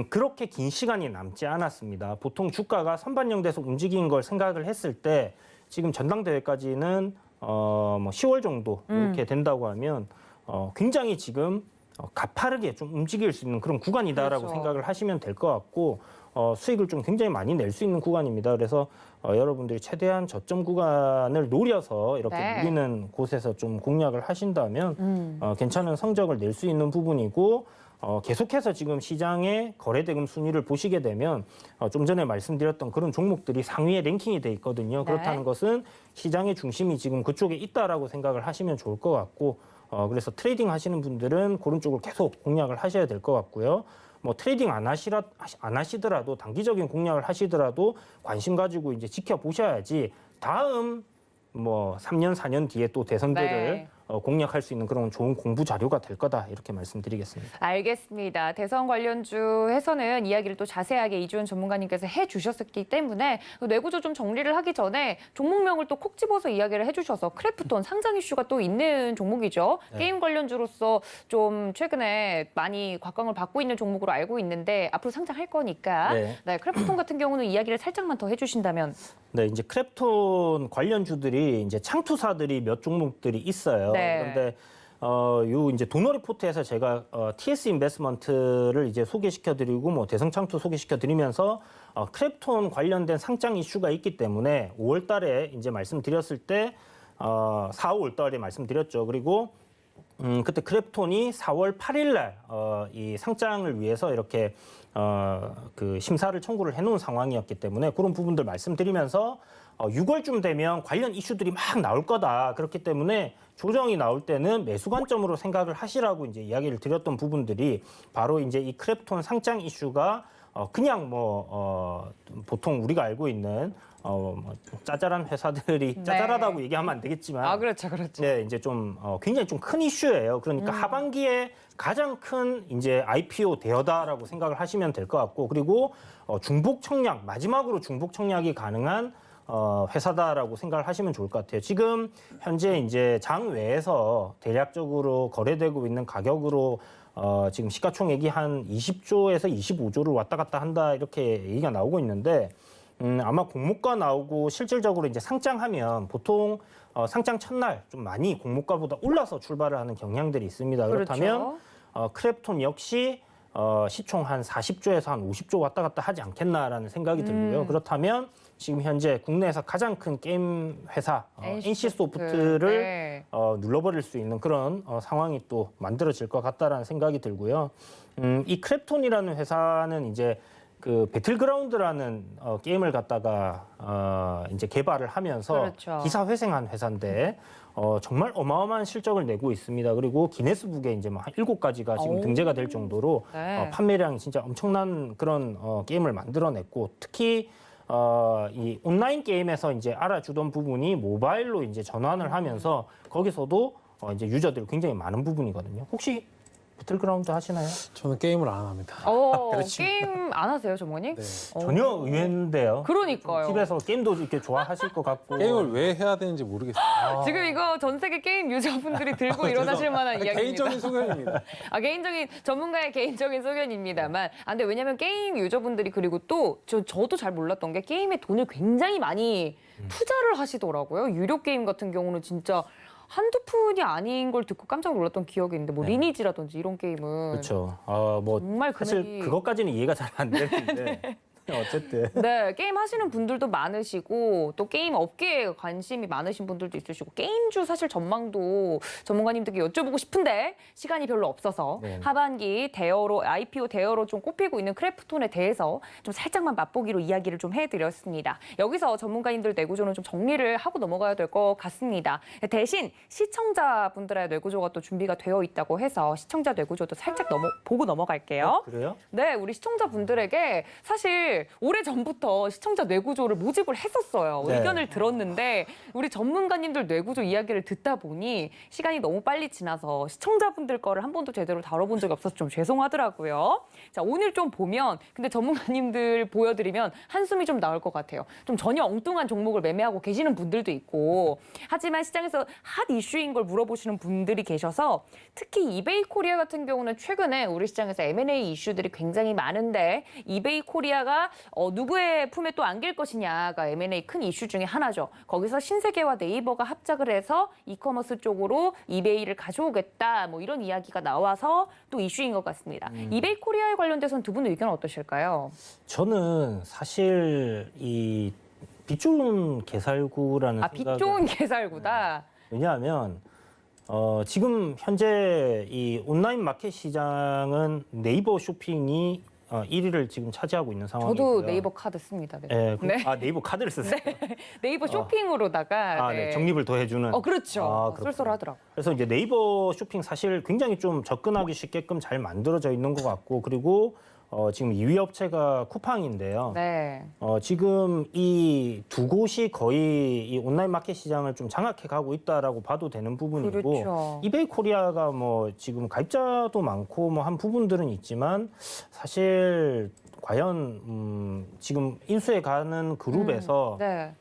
그렇게 긴 시간이 남지 않았습니다. 보통 주가가 선반영돼서 움직인 걸 생각을 했을 때 지금 전당대회까지는 뭐 10월 정도 이렇게 된다고 하면 굉장히 지금 가파르게 좀 움직일 수 있는 그런 구간이다라고 그렇죠. 생각을 하시면 될 것 같고 수익을 좀 굉장히 많이 낼 수 있는 구간입니다. 그래서 여러분들이 최대한 저점 구간을 노려서 이렇게 네. 누리는 곳에서 좀 공략을 하신다면 괜찮은 성적을 낼 수 있는 부분이고 계속해서 지금 시장의 거래대금 순위를 보시게 되면 좀 전에 말씀드렸던 그런 종목들이 상위에 랭킹이 돼 있거든요. 네. 그렇다는 것은 시장의 중심이 지금 그쪽에 있다라고 생각을 하시면 좋을 것 같고 그래서 트레이딩 하시는 분들은 그런 쪽을 계속 공략을 하셔야 될 것 같고요. 뭐 트레이딩 안 하시더라도 단기적인 공략을 하시더라도 관심 가지고 이제 지켜보셔야지 다음 뭐 3년, 4년 뒤에 또 대선들을 네. 공략할 수 있는 그런 좋은 공부 자료가 될 거다 이렇게 말씀드리겠습니다. 알겠습니다. 대선 관련주에서는 이야기를 또 자세하게 이주연 전문가님께서 해주셨기 때문에 뇌구조 좀 정리를 하기 전에 종목명을 또 콕 집어서 이야기를 해주셔서 크래프톤 상장 이슈가 또 있는 종목이죠. 네. 게임 관련주로서 좀 최근에 많이 곽광을 받고 있는 종목으로 알고 있는데 앞으로 상장할 거니까 네. 크래프톤 같은 경우는 이야기를 살짝만 더 해주신다면. 네, 이제 크래프톤 관련주들이 이제 창투사들이 몇 종목들이 있어요. 네. 그런데 요 이제 도너 리포트에서 제가 TS 인베스먼트를 이제 소개시켜드리고 뭐 대성창투 소개시켜드리면서 크래프톤 관련된 상장 이슈가 있기 때문에 5월달에 이제 말씀드렸을 때 4, 5월달에 말씀드렸죠. 그리고 그때 크래프톤이 4월 8일날 이 상장을 위해서 이렇게 그 심사를 청구를 해놓은 상황이었기 때문에 그런 부분들 말씀드리면서 6월쯤 되면 관련 이슈들이 막 나올 거다. 그렇기 때문에 조정이 나올 때는 매수 관점으로 생각을 하시라고 이제 이야기를 드렸던 부분들이 바로 이제 이 크래프톤 상장 이슈가 그냥 보통 우리가 알고 있는 뭐 짜잘한 회사들이 네. 짜잘하다고 얘기하면 안 되겠지만 그렇죠. 네, 이제 좀 굉장히 좀 큰 이슈예요. 그러니까 하반기에 가장 큰 이제 IPO 대여다라고 생각을 하시면 될 것 같고, 그리고 중복 청약, 마지막으로 중복 청약이 가능한 회사다라고 생각을 하시면 좋을 것 같아요. 지금 현재 이제 장 외에서 대략적으로 거래되고 있는 가격으로 지금 시가총액이 한 20조에서 25조를 왔다 갔다 한다 이렇게 얘기가 나오고 있는데. 아마 공모가 나오고 실질적으로 이제 상장하면 보통 상장 첫날 좀 많이 공모가보다 올라서 출발을 하는 경향들이 있습니다. 그렇다면 크래프톤 역시 시총 한 40조에서 한 50조 왔다 갔다 하지 않겠나라는 생각이 들고요. 그렇다면 지금 현재 국내에서 가장 큰 게임 회사 NC소프트를 네. 눌러버릴 수 있는 그런 상황이 또 만들어질 것 같다라는 생각이 들고요. 이 크래프톤이라는 회사는 이제 그 배틀그라운드라는 게임을 갖다가 이제 개발을 하면서 그렇죠. 기사 회생한 회사인데 정말 어마어마한 실적을 내고 있습니다. 그리고 기네스북에 이제 한 7가지가 지금 등재가 될 정도로 네. 판매량이 진짜 엄청난 그런 게임을 만들어냈고, 특히 이 온라인 게임에서 이제 알아주던 부분이 모바일로 이제 전환을 하면서 거기서도 이제 유저들이 굉장히 많은 부분이거든요. 혹시 배틀그라운드 하시나요? 저는 게임을 안 합니다. 게임 안 하세요, 전문가님? 네. 전혀 의외인데요. 그러니까요. 집에서 게임도 이렇게 좋아하실 것 같고. 게임을 왜 해야 되는지 모르겠어요. 지금 이거 전 세계 게임 유저분들이 들고 일어나실 만한 이야기입니다. 개인적인 소견입니다. 개인적인 전문가의 개인적인 소견입니다만, 근데 왜냐면 게임 유저분들이 그리고 또 저도 잘 몰랐던 게 게임에 돈을 굉장히 많이 투자를 하시더라고요. 유료 게임 같은 경우는 진짜 한두 푼이 아닌 걸 듣고 깜짝 놀랐던 기억이 있는데 뭐 리니지라든지 이런 게임은 그렇죠. 뭐 정말 사실 금액이 그것까지는 이해가 잘 안 되는데 어쨌든. 네, 게임 하시는 분들도 많으시고 또 게임 업계에 관심이 많으신 분들도 있으시고 게임주 사실 전망도 전문가님들께 여쭤보고 싶은데 시간이 별로 없어서 네. 하반기 대여로 IPO 대여로 좀 꼽히고 있는 크래프톤에 대해서 좀 살짝만 맛보기로 이야기를 좀 해드렸습니다. 여기서 전문가님들 뇌구조는 좀 정리를 하고 넘어가야 될 것 같습니다. 대신 시청자분들의 뇌구조가 또 준비가 되어 있다고 해서 시청자 뇌구조도 살짝 보고 넘어갈게요. 그래요? 네, 우리 시청자분들에게 사실 오래전부터 시청자 뇌구조를 모집을 했었어요. 네. 의견을 들었는데 우리 전문가님들 뇌구조 이야기를 듣다 보니 시간이 너무 빨리 지나서 시청자분들 거를 한 번도 제대로 다뤄본 적이 없어서 좀 죄송하더라고요. 자, 오늘 좀 보면 근데 전문가님들 보여드리면 한숨이 좀 나올 것 같아요. 좀 전혀 엉뚱한 종목을 매매하고 계시는 분들도 있고 하지만 시장에서 핫 이슈인 걸 물어보시는 분들이 계셔서 특히 이베이 코리아 같은 경우는 최근에 우리 시장에서 M&A 이슈들이 굉장히 많은데 이베이 코리아가 누구의 품에 또 안길 것이냐가 M&A 큰 이슈 중에 하나죠. 거기서 신세계와 네이버가 합작을 해서 이커머스 쪽으로 이베이를 가져오겠다 뭐 이런 이야기가 나와서 또 이슈인 것 같습니다. 이베이 코리아에 관련돼서는 두 분의 의견은 어떠실까요? 저는 사실 이 빛 좋은 개살구라는 빛 좋은 개살구다. 왜냐하면 지금 현재 이 온라인 마켓 시장은 네이버 쇼핑이 1위를 지금 차지하고 있는 상황이고요. 저도 네이버 카드 씁니다. 네. 네. 네이버 카드를 쓰세요. 네이버 쇼핑으로다가 네. 적립을 더 해주는. 그렇죠. 그렇구나. 쏠쏠하더라고. 그래서 이제 네이버 쇼핑 사실 굉장히 좀 접근하기 쉽게끔 잘 만들어져 있는 것 같고, 그리고 지금 2위 업체가 쿠팡인데요. 네. 지금 이 두 곳이 거의 이 온라인 마켓 시장을 좀 장악해 가고 있다라고 봐도 되는 부분이고, 그렇죠. 이베이 코리아가 뭐 지금 가입자도 많고 뭐 한 부분들은 있지만 사실 과연 지금 인수해 가는 그룹에서 네.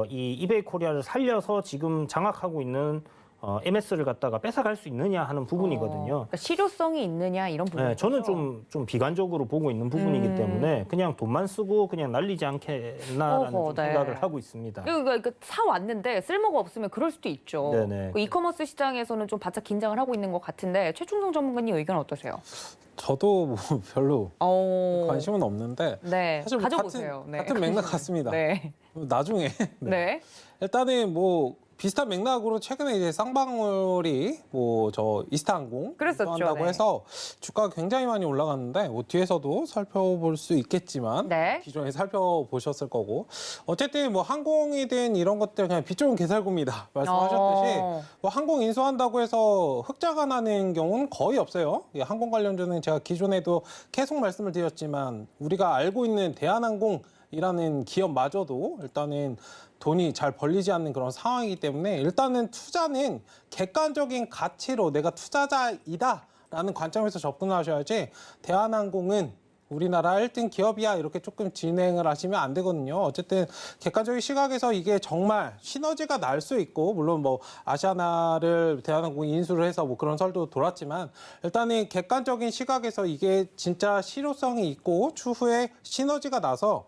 이 이베이 코리아를 살려서 지금 장악하고 있는 MS를 갖다가 뺏어갈 수 있느냐 하는 부분이거든요. 그러니까 실효성이 있느냐 이런 부분. 네, 저는 좀 비관적으로 보고 있는 부분이기 때문에 그냥 돈만 쓰고 그냥 날리지 않겠나라는 어허, 좀 네. 생각을 하고 있습니다. 그러니까 사 왔는데 쓸모가 없으면 그럴 수도 있죠. 네네. 그 이커머스 시장에서는 좀 바짝 긴장을 하고 있는 것 같은데 최충성 전문가님 의견 어떠세요? 저도 뭐 별로 관심은 없는데 네. 사실 뭐 가져보세요. 같은 맥락 같습니다. 네. 나중에 네. 일단은 뭐 비슷한 맥락으로 최근에 이제 쌍방울이 뭐 저 이스타항공 그랬었죠, 한다고 네. 해서 주가가 굉장히 많이 올라갔는데 뭐 뒤에서도 살펴볼 수 있겠지만 네. 기존에 살펴보셨을 거고 어쨌든 뭐 항공이든 이런 것들 그냥 빚 좋은 개살구입니다. 말씀하셨듯이 뭐 항공 인수한다고 해서 흑자가 나는 경우는 거의 없어요. 이 항공 관련주는 제가 기존에도 계속 말씀을 드렸지만 우리가 알고 있는 대한항공이라는 기업마저도 일단은 돈이 잘 벌리지 않는 그런 상황이기 때문에 일단은 투자는 객관적인 가치로 내가 투자자이다라는 관점에서 접근하셔야지 대한항공은 우리나라 1등 기업이야 이렇게 조금 진행을 하시면 안 되거든요. 어쨌든 객관적인 시각에서 이게 정말 시너지가 날 수 있고 물론 뭐 아시아나를 대한항공이 인수를 해서 뭐 그런 설도 돌았지만 일단은 객관적인 시각에서 이게 진짜 실효성이 있고 추후에 시너지가 나서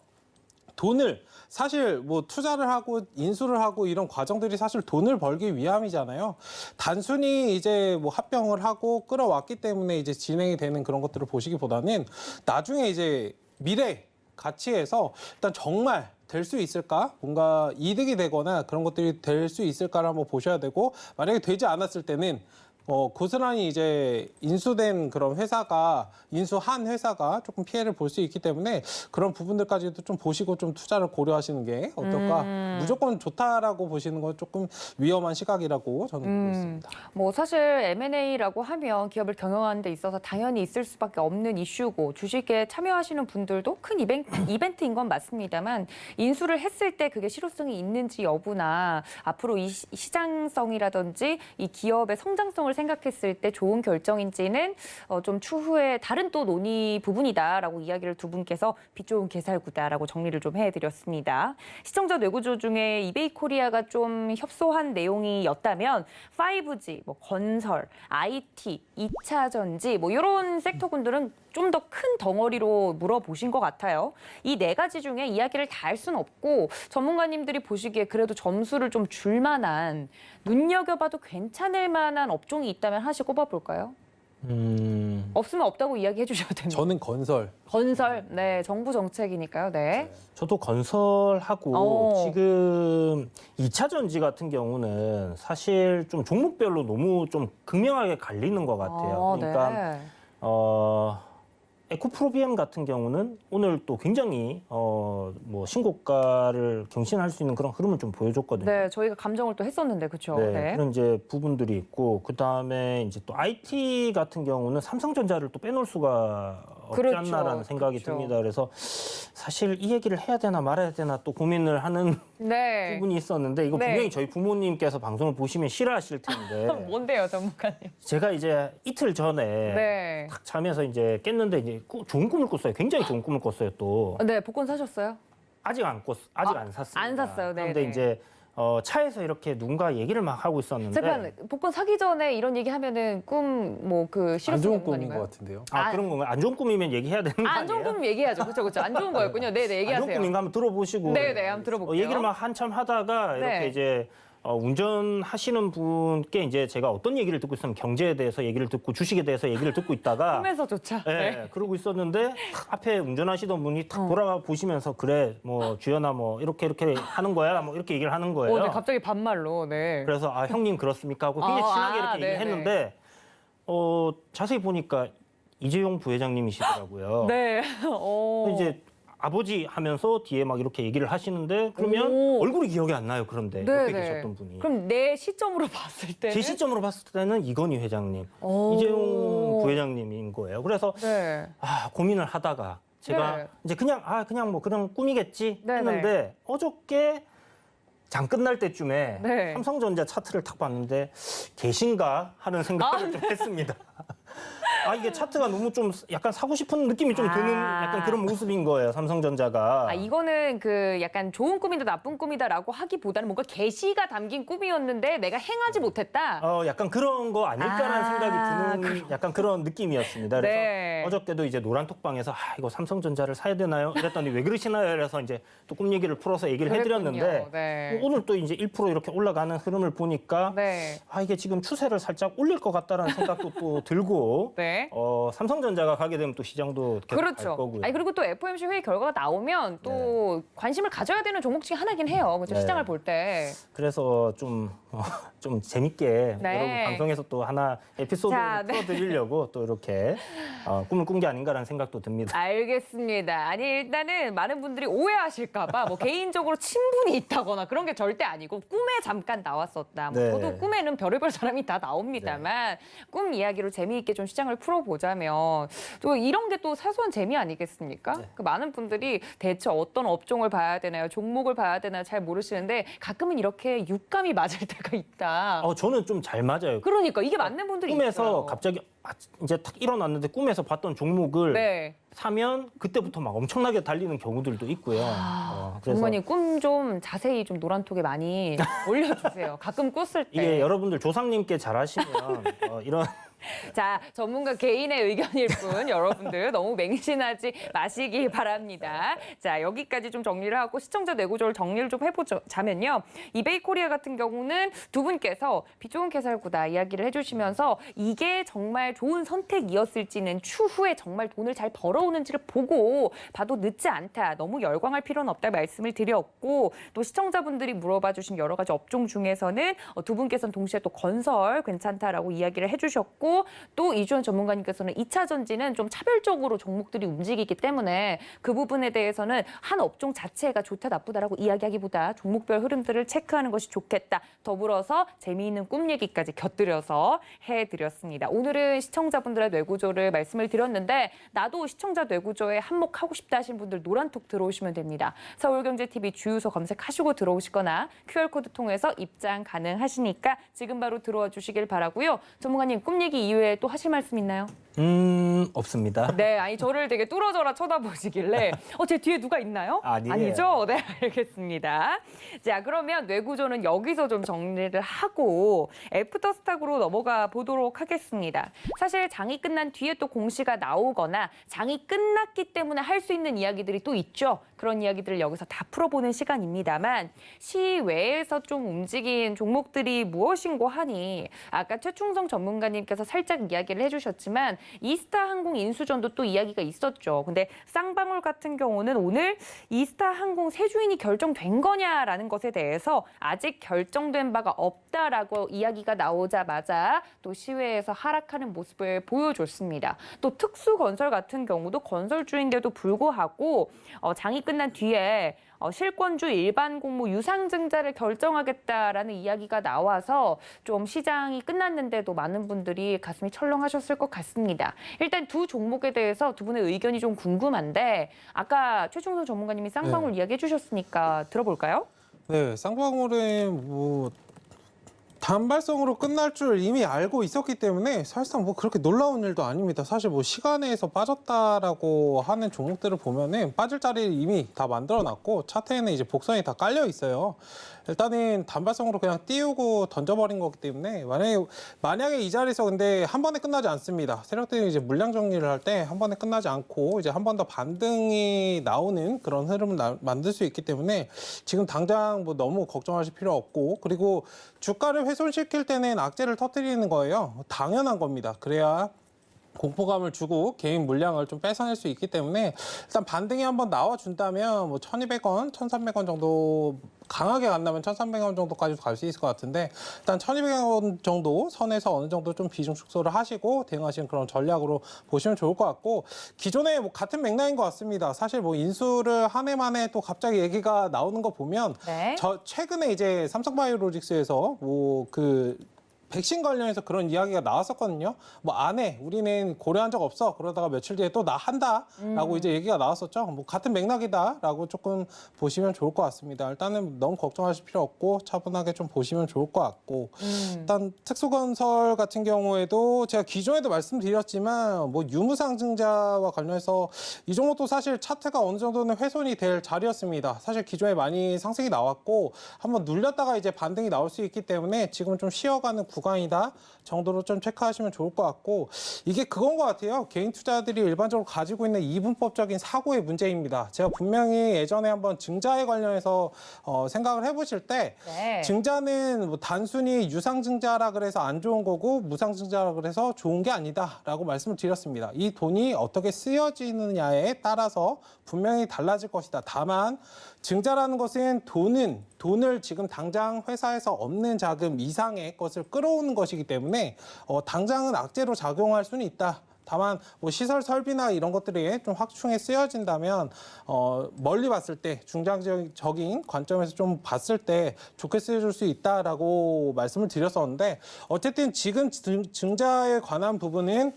돈을 사실 뭐 투자를 하고 인수를 하고 이런 과정들이 사실 돈을 벌기 위함이잖아요. 단순히 이제 뭐 합병을 하고 끌어왔기 때문에 이제 진행이 되는 그런 것들을 보시기보다는 나중에 이제 미래 가치에서 일단 정말 될 수 있을까? 뭔가 이득이 되거나 그런 것들이 될 수 있을까를 한번 보셔야 되고 만약에 되지 않았을 때는 고스란히 이제 인수된 그런 회사가 인수한 회사가 조금 피해를 볼 수 있기 때문에 그런 부분들까지도 좀 보시고 좀 투자를 고려하시는 게 어떨까? 무조건 좋다라고 보시는 건 조금 위험한 시각이라고 저는 보고 있습니다. 뭐 사실 M&A라고 하면 기업을 경영하는 데 있어서 당연히 있을 수밖에 없는 이슈고 주식에 참여하시는 분들도 큰 이벤트인 건 맞습니다만 인수를 했을 때 그게 실효성이 있는지 여부나 앞으로 이 시장성이라든지 이 기업의 성장성을 생각했을 때 좋은 결정인지는 좀 추후에 다른 또 논의 부분이다라고 이야기를 두 분께서 빚 좋은 개살구다라고 정리를 좀 해드렸습니다. 시청자 뇌구조 중에 이베이 코리아가 좀 협소한 내용이었다면 5G, 뭐 건설, IT, 2차 전지 뭐 이런 섹터군들은 좀 더 큰 덩어리로 물어보신 것 같아요. 이 네 가지 중에 이야기를 다 할 수는 없고 전문가님들이 보시기에 그래도 점수를 좀 줄 만한 눈여겨봐도 괜찮을 만한 업종이 있다면 하나씩 꼽아볼까요? 없으면 없다고 이야기해 주셔도 됩니다. 저는 건설. 건설, 네, 정부 정책이니까요. 네. 저도 건설하고 지금 2차 전지 같은 경우는 사실 좀 종목별로 너무 좀 극명하게 갈리는 것 같아요. 그러니까 네. 에코프로비엠 같은 경우는 오늘 또 굉장히 뭐 신고가를 경신할 수 있는 그런 흐름을 좀 보여줬거든요. 네, 저희가 감정을 또 했었는데 그렇죠. 네, 그런 이제 부분들이 있고 그 다음에 이제 또 IT 같은 경우는 삼성전자를 또 빼놓을 수가 없지 그렇죠. 않나라는 생각이 그렇죠. 듭니다. 그래서 사실 이 얘기를 해야 되나 말아야 되나 또 고민을 하는 네. 부분이 있었는데 이거 네. 분명히 저희 부모님께서 방송을 보시면 싫어하실 텐데 뭔데요, 전문가님? 제가 이제 이틀 전에 네. 탁 자면서 이제 깼는데 이제 좋은 꿈을 꿨어요. 굉장히 좋은 꿈을 꿨어요. 또 네, 복권 사셨어요? 아직 안 샀습니다. 안 샀어요. 네. 그런데 이제 차에서 이렇게 누군가 얘기를 막 하고 있었는데 잠깐 복권 사기 전에 이런 얘기 하면은 꿈 뭐 그 안 실효성 좋은 있는 거 꿈인 것 아닌가요? 같은데요. 그런 건가요? 안 좋은 꿈이면 얘기해야 되는 거 안 아니에요? 좋은 꿈 얘기해야죠. 그렇죠. 안 좋은 거였군요. 네, 네, 안 얘기하세요. 좋은 꿈인가 한번 들어보시고 네, 한번 들어볼게요. 얘기를 막 한참 하다가 이렇게 네. 이제 운전하시는 분께 이제 제가 어떤 얘기를 듣고 있으면 경제에 대해서 얘기를 듣고 주식에 대해서 얘기를 듣고 있다가 꿈에서조차. 네, 그러고 있었는데 탁 앞에 운전하시던 분이 탁 돌아가 보시면서 그래 뭐 주연아 뭐 이렇게 하는 거야 뭐 이렇게 얘기를 하는 거예요. 네, 갑자기 반말로. 네. 그래서 형님 그렇습니까 하고 굉장히 친하게 이렇게 네네. 얘기했는데 자세히 보니까 이재용 부회장님이시더라고요. 네. 이제 아버지 하면서 뒤에 막 이렇게 얘기를 하시는데 그러면 오. 얼굴이 기억이 안 나요. 그런데 네네. 옆에 계셨던 분이. 그럼 내 시점으로 봤을 때는 제 시점으로 봤을 때는 이건희 회장님, 오. 이재용 부회장님인 거예요. 그래서 네. 고민을 하다가 제가 네. 이제 그냥 뭐 그냥 꿈이겠지 네네. 했는데 어저께 장 끝날 때쯤에 네. 삼성전자 차트를 딱 봤는데 계신가 하는 생각을 좀 했습니다. 이게 차트가 너무 좀 약간 사고 싶은 느낌이 좀 드는 약간 그런 모습인 거예요, 삼성전자가. 이거는 그 약간 좋은 꿈이다 나쁜 꿈이다라고 하기보다는 뭔가 계시가 담긴 꿈이었는데 내가 행하지 못했다. 약간 그런 거 아닐까라는 생각이 드는 약간 그런 느낌이었습니다. 그래서 네. 어저께도 이제 노란톡방에서 이거 삼성전자를 사야 되나요? 이랬더니 왜 그러시나요? 그래서 이제 또 꿈 얘기를 풀어서 얘기를 해드렸는데 그랬군요. 네. 오늘 또 이제 1% 이렇게 올라가는 흐름을 보니까 네. 이게 지금 추세를 살짝 올릴 것 같다라는 생각도 또 들고 네. 삼성전자가 가게 되면 또 시장도 계속 갈 그렇죠. 거고요. 그리고 또 FOMC 회의 결과가 나오면 또 관심을 가져야 되는 종목 중에 하나긴 해요. 그렇죠? 네. 시장을 볼 때. 그래서 좀 재밌게 네. 여러분 방송에서 또 하나 에피소드를 자, 네. 풀어드리려고 또 이렇게 꿈을 꾼 게 아닌가라는 생각도 듭니다. 알겠습니다. 아니 일단은 많은 분들이 오해하실까봐 뭐 개인적으로 친분이 있다거나 그런 게 절대 아니고 꿈에 잠깐 나왔었다. 뭐 네. 저도 꿈에는 별의별 사람이 다 나옵니다만 꿈 이야기로 재미있게 좀 시장을 풀어보자면 또 이런 게 또 사소한 재미 아니겠습니까? 네. 그 많은 분들이 대체 어떤 업종을 봐야 되나요? 종목을 봐야 되나요? 잘 모르시는데 가끔은 이렇게 육감이 맞을 때가 있다. 저는 좀 잘 맞아요. 그러니까 이게 맞는 분들이 꿈에서 있어요. 갑자기 이제 탁 일어났는데 꿈에서 봤던 종목을 네. 사면 그때부터 막 엄청나게 달리는 경우들도 있고요. 그래서 정말님 꿈 좀 자세히 좀 노란톡에 많이 올려주세요. 가끔 꿨을 때. 이게 여러분들 조상님께 잘하시면 이런 자, 전문가 개인의 의견일 뿐 여러분들 너무 맹신하지 마시기 바랍니다. 자, 여기까지 좀 정리를 하고 시청자 뇌구조를 정리를 좀 해보자면요. 이베이코리아 같은 경우는 두 분께서 빛 좋은 개살구다 이야기를 해주시면서 이게 정말 좋은 선택이었을지는 추후에 정말 돈을 잘 벌어오는지를 보고 봐도 늦지 않다. 너무 열광할 필요는 없다 말씀을 드렸고 또 시청자분들이 물어봐 주신 여러 가지 업종 중에서는 두 분께서는 동시에 또 건설 괜찮다라고 이야기를 해주셨고 또 이주연 전문가님께서는 2차 전지는 좀 차별적으로 종목들이 움직이기 때문에 그 부분에 대해서는 한 업종 자체가 좋다 나쁘다라고 이야기하기보다 종목별 흐름들을 체크하는 것이 좋겠다. 더불어서 재미있는 꿈 얘기까지 곁들여서 해드렸습니다. 오늘은 시청자분들의 뇌구조를 말씀을 드렸는데 나도 시청자 뇌구조에 한몫하고 싶다 하신 분들 노란톡 들어오시면 됩니다. 서울경제TV 주유소 검색하시고 들어오시거나 QR코드 통해서 입장 가능하시니까 지금 바로 들어와 주시길 바라고요. 전문가님 꿈 얘기 이후에 또 하실 말씀 있나요? 없습니다. 네, 아니 저를 되게 뚫어져라 쳐다보시길래 제 뒤에 누가 있나요? 아니에요. 아니죠? 네, 알겠습니다. 자, 그러면 뇌구조는 여기서 좀 정리를 하고 애프터스탁으로 넘어가 보도록 하겠습니다. 사실 장이 끝난 뒤에 또 공시가 나오거나 장이 끝났기 때문에 할 수 있는 이야기들이 또 있죠. 그런 이야기들을 여기서 다 풀어보는 시간입니다만 시외에서 좀 움직인 종목들이 무엇인고 하니 아까 최충성 전문가님께서 살짝 이야기를 해주셨지만 이스타 항공 인수전도 또 이야기가 있었죠. 근데 쌍방울 같은 경우는 오늘 이스타 항공 세주인이 결정된 거냐라는 것에 대해서 아직 결정된 바가 없다라고 이야기가 나오자마자 또 시외에서 하락하는 모습을 보여줬습니다. 또 특수건설 같은 경우도 건설주인데도 불구하고 장이 끝난 뒤에 실권주 일반 공모 유상증자를 결정하겠다라는 이야기가 나와서 좀 시장이 끝났는데도 많은 분들이 가슴이 철렁하셨을 것 같습니다. 일단 두 종목에 대해서 두 분의 의견이 좀 궁금한데 아까 최충성 전문가님이 쌍방울 이야기해 주셨으니까 들어볼까요? 네, 쌍방울은 단발성으로 끝날 줄 이미 알고 있었기 때문에 사실상 그렇게 놀라운 일도 아닙니다. 사실 시간에서 빠졌다라고 하는 종목들을 보면은 빠질 자리를 이미 다 만들어놨고 차트에는 이제 복선이 다 깔려 있어요. 일단은 단발성으로 그냥 띄우고 던져버린 거기 때문에 만약에 이 자리에서 근데 한 번에 끝나지 않습니다. 세력들이 이제 물량 정리를 할 때 한 번에 끝나지 않고 이제 한 번 더 반등이 나오는 그런 흐름을 만들 수 있기 때문에 지금 당장 너무 걱정하실 필요 없고 그리고 주가를 훼손시킬 때는 악재를 터뜨리는 거예요. 당연한 겁니다. 그래야 공포감을 주고 개인 물량을 좀 뺏어낼 수 있기 때문에 일단 반등이 한번 나와준다면 뭐 1,200원, 1,300원 정도 강하게 간다면 1,300원 정도까지 갈 수 있을 것 같은데 일단 1,200원 정도 선에서 어느 정도 좀 비중 축소를 하시고 대응하시는 그런 전략으로 보시면 좋을 것 같고 기존에 뭐 같은 맥락인 것 같습니다. 사실 뭐 인수를 한 해 만에 또 갑자기 얘기가 나오는 거 보면 네. 최근에 이제 삼성바이오로직스에서 백신 관련해서 그런 이야기가 나왔었거든요. 뭐 안 해. 우리는 고려한 적 없어. 그러다가 며칠 뒤에 또 나 한다라고 이제 얘기가 나왔었죠. 뭐 같은 맥락이다라고 조금 보시면 좋을 것 같습니다. 일단은 너무 걱정하실 필요 없고 차분하게 좀 보시면 좋을 것 같고 일단 특수건설 같은 경우에도 제가 기존에도 말씀드렸지만 뭐 유무상증자와 관련해서 이 종목도 사실 차트가 어느 정도는 훼손이 될 자리였습니다. 사실 기존에 많이 상승이 나왔고 한번 눌렸다가 이제 반등이 나올 수 있기 때문에 지금 좀 쉬어가는 구간이다 정도로 좀 체크하시면 좋을 것 같고 이게 그건 것 같아요. 개인 투자들이 일반적으로 가지고 있는 이분법적인 사고의 문제입니다. 제가 분명히 예전에 한번 증자에 관련해서 생각을 해보실 때 네. 증자는 뭐 단순히 유상증자라 그래서 안 좋은 거고 무상증자라 그래서 좋은 게 아니다라고 말씀을 드렸습니다. 이 돈이 어떻게 쓰여지느냐에 따라서 분명히 달라질 것이다. 다만 증자라는 것은 돈을 지금 당장 회사에서 없는 자금 이상의 것을 끌어오는 것이기 때문에 당장은 악재로 작용할 수는 있다. 다만 뭐 시설 설비나 이런 것들이 좀 확충해 쓰여진다면 멀리 봤을 때 중장기적인 관점에서 좀 봤을 때 좋게 쓰여질 수 있다라고 말씀을 드렸었는데 어쨌든 지금 증자에 관한 부분은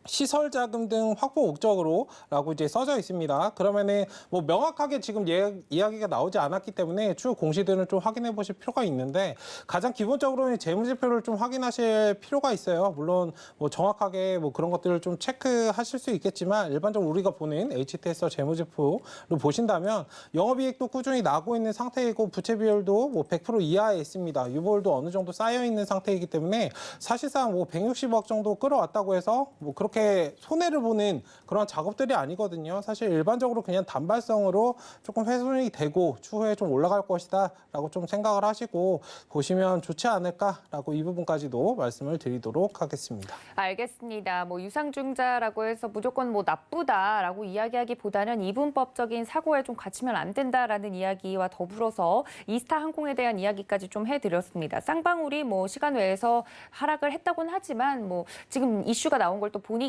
시설 자금 등 확보 목적으로라고 이제 써져 있습니다. 그러면은 뭐 명확하게 지금 이야기가 나오지 않았기 때문에 추후 공시들은 좀 확인해 보실 필요가 있는데 가장 기본적으로는 재무제표를 좀 확인하실 필요가 있어요. 물론 뭐 정확하게 뭐 그런 것들을 좀 체크하실 수 있겠지만 일반적으로 우리가 보는 HTS 재무제표로 보신다면 영업이익도 꾸준히 나고 있는 상태이고 부채 비율도 뭐 100% 이하에 있습니다. 유보율도 어느 정도 쌓여 있는 상태이기 때문에 사실상 뭐 160억 정도 끌어왔다고 해서 뭐 그렇게 손해를 보는 그런 작업들이 아니거든요. 사실 일반적으로 그냥 단발성으로 조금 훼손이 되고 추후에 좀 올라갈 것이다라고 좀 생각을 하시고 보시면 좋지 않을까라고 이 부분까지도 말씀을 드리도록 하겠습니다. 알겠습니다. 뭐 유상증자라고 해서 무조건 뭐 나쁘다라고 이야기하기보다는 이분법적인 사고에 좀 갇히면 안 된다라는 이야기와 더불어서 이스타 항공에 대한 이야기까지 좀 해드렸습니다. 쌍방울이 뭐 시간 외에서 하락을 했다고는 하지만 뭐 지금 이슈가 나온 걸 또 보니까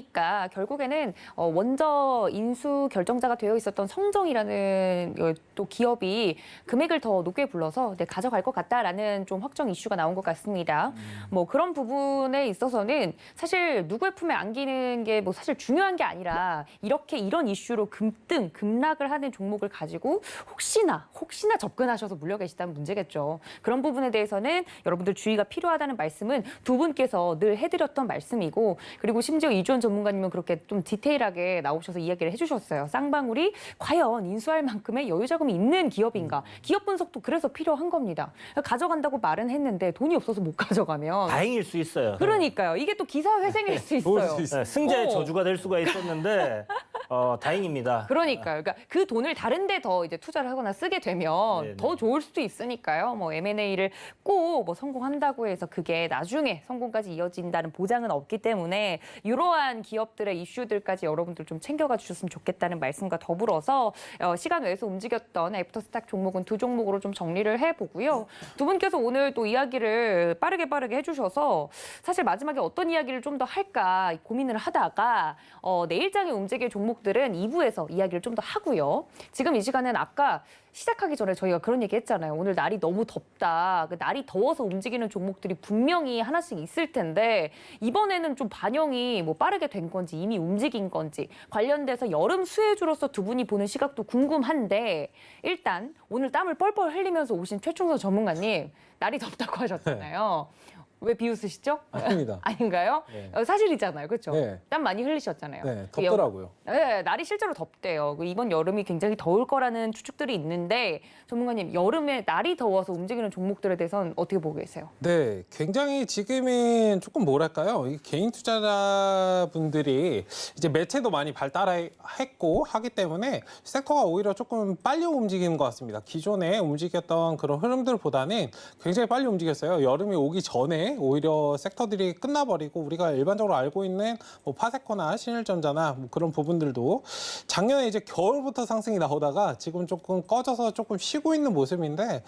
결국에는 원저 인수 결정자가 되어 있었던 성정이라는 또 기업이 금액을 더 높게 불러서 가져갈 것 같다라는 좀 확정 이슈가 나온 것 같습니다. 뭐 그런 부분에 있어서는 사실 누구의 품에 안기는 게 뭐 사실 중요한 게 아니라 이런 이슈로 급락을 하는 종목을 가지고 혹시나 접근하셔서 물려 계시다는 문제겠죠. 그런 부분에 대해서는 여러분들 주의가 필요하다는 말씀은 두 분께서 늘 해드렸던 말씀이고 그리고 심지어 이주원 전문가님은 그렇게 좀 디테일하게 나오셔서 이야기를 해주셨어요. 쌍방울이 과연 인수할 만큼의 여유 자금이 있는 기업인가? 기업 분석도 그래서 필요한 겁니다. 가져간다고 말은 했는데 돈이 없어서 못 가져가면 다행일 수 있어요. 그러니까 이게 또 기사 회생일 수 있어요. 네, 승자의 저주가 될 수가 있었는데 다행입니다. 그러니까요. 그러니까 그 돈을 다른 데 더 이제 투자를 하거나 쓰게 되면 네네. 더 좋을 수도 있으니까요. 뭐 M&A를 꼭 뭐 성공한다고 해서 그게 나중에 성공까지 이어진다는 보장은 없기 때문에 이러한 기업들의 이슈들까지 여러분들 좀 챙겨가 주셨으면 좋겠다는 말씀과 더불어서 시간 외에서 움직였던 애프터스탁 종목은 두 종목으로 좀 정리를 해보고요. 두 분께서 오늘 또 이야기를 빠르게 해주셔서 사실 마지막에 어떤 이야기를 좀 더 할까 고민을 하다가 내일장에 움직일 종목들은 2부에서 이야기를 좀 더 하고요. 지금 이 시간은 아까 시작하기 전에 저희가 그런 얘기 했잖아요. 오늘 날이 너무 덥다. 그 날이 더워서 움직이는 종목들이 분명히 하나씩 있을 텐데 이번에는 좀 반영이 뭐 빠르게 된 건지 이미 움직인 건지 관련돼서 여름 수혜주로서 두 분이 보는 시각도 궁금한데 일단 오늘 땀을 뻘뻘 흘리면서 오신 최충선 전문가님 날이 덥다고 하셨잖아요. 왜 비웃으시죠? 아닙니다. 아닌가요? 네. 사실이잖아요. 그렇죠? 네. 땀 많이 흘리셨잖아요. 네, 덥더라고요. 네, 날이 실제로 덥대요. 이번 여름이 굉장히 더울 거라는 추측들이 있는데 전문가님, 여름에 날이 더워서 움직이는 종목들에 대해서는 어떻게 보고 계세요? 네, 굉장히 지금은 조금 뭐랄까요? 이 개인 투자자분들이 이제 매체도 많이 발달했고 하기 때문에 섹터가 오히려 조금 빨리 움직이는 것 같습니다. 기존에 움직였던 그런 흐름들보다는 굉장히 빨리 움직였어요. 여름이 오기 전에 때문에 오히려 섹터들이 끝나버리고 우리가 일반적으로 알고 있는 뭐 파세코나 신일전자나 뭐 그런 부분들도 작년에 이제 겨울부터 상승이 나오다가 지금 조금 꺼져서 조금 쉬고 있는 모습인데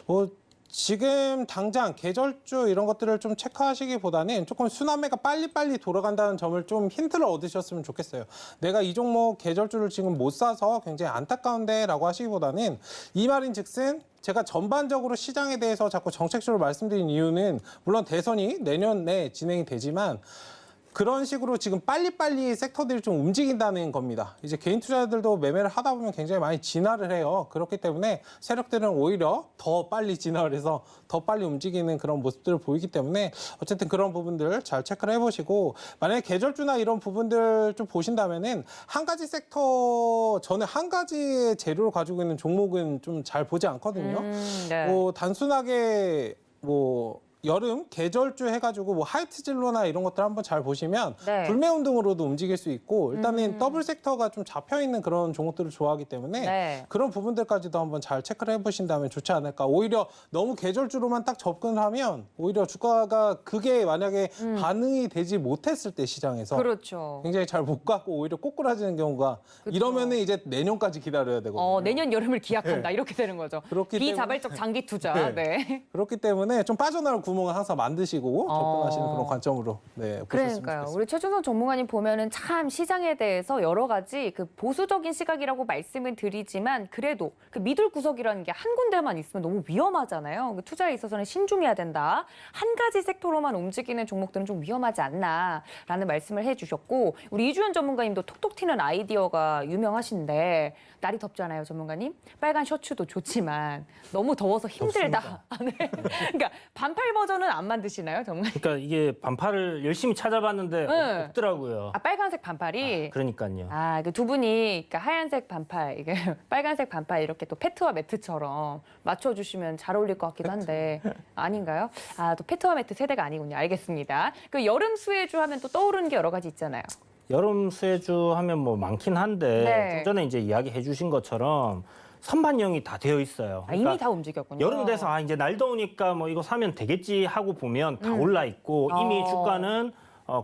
뭐 지금 당장 계절주 이런 것들을 좀 체크하시기보다는 조금 순환매가 빨리빨리 돌아간다는 점을 좀 힌트를 얻으셨으면 좋겠어요. 내가 이 종목 계절주를 지금 못 사서 굉장히 안타까운데 라고 하시기보다는 이 말인 즉슨 제가 전반적으로 시장에 대해서 자꾸 정책적으로 말씀드린 이유는 물론 대선이 내년에 진행이 되지만 그런 식으로 지금 빨리빨리 섹터들이 좀 움직인다는 겁니다. 이제 개인 투자자들도 매매를 하다 보면 굉장히 많이 진화를 해요. 그렇기 때문에 세력들은 오히려 더 빨리 진화를 해서 더 빨리 움직이는 그런 모습들을 보이기 때문에 어쨌든 그런 부분들 잘 체크를 해보시고 만약에 계절주나 이런 부분들 좀 보신다면은 한 가지 섹터 저는 한 가지의 재료를 가지고 있는 종목은 좀 잘 보지 않거든요. 네. 뭐 단순하게 뭐 여름 계절주 해가지고 뭐 하이트 진로나 이런 것들 한번 잘 보시면 네. 불매 운동으로도 움직일 수 있고 일단은 더블 섹터가 좀 잡혀 있는 그런 종목들을 좋아하기 때문에 네. 그런 부분들까지도 한번 잘 체크를 해보신다면 좋지 않을까. 오히려 너무 계절주로만 딱 접근하면 오히려 주가가 그게 만약에 반응이 되지 못했을 때 시장에서 그렇죠. 굉장히 잘 못 가고 오히려 꼬꾸라지는 경우가 그렇죠. 이러면은 이제 내년까지 기다려야 되거든요. 내년 여름을 기약한다 이렇게 되는 거죠. 그렇기 비자발적 장기 투자. 네. 네. 그렇기 때문에 좀 빠져나올 구멍을 항상 만드시고 접근하시는 그런 관점으로 보셨으면 그러니까요. 좋겠습니다. 우리 최준선 전문가님 보면은 참 시장에 대해서 여러 가지 그 보수적인 시각이라고 말씀을 드리지만 그래도 그 미들 구석이라는 게 한 군데만 있으면 너무 위험하잖아요. 그 투자에 있어서는 신중해야 된다. 한 가지 섹터로만 움직이는 종목들은 좀 위험하지 않나라는 말씀을 해주셨고 우리 이주연 전문가님도 톡톡 튀는 아이디어가 유명하신데 날이 덥잖아요, 전문가님. 빨간 셔츠도 좋지만 너무 더워서 힘들다. 네. 그러니까 반팔 버전은 안 만드시나요, 전문가님? 그러니까 이게 반팔을 열심히 찾아봤는데 네. 없더라고요. 빨간색 반팔이. 그러니까요. 그 두 분이 그러니까 하얀색 반팔, 이게 빨간색 반팔 이렇게 또 패트와 매트처럼 맞춰주시면 잘 어울릴 것 같기도 한데 아닌가요? 또 패트와 매트 세대가 아니군요. 알겠습니다. 그 여름 수혜주 하면 또 떠오르는 게 여러 가지 있잖아요. 여름 수혜주 하면 뭐 많긴 한데 네. 좀 전에 이제 이야기해 주신 것처럼 선반영이 다 되어 있어요. 이미 다 움직였군요. 여름 돼서 이제 날 더우니까 뭐 이거 사면 되겠지 하고 보면 다 올라 있고 이미 주가는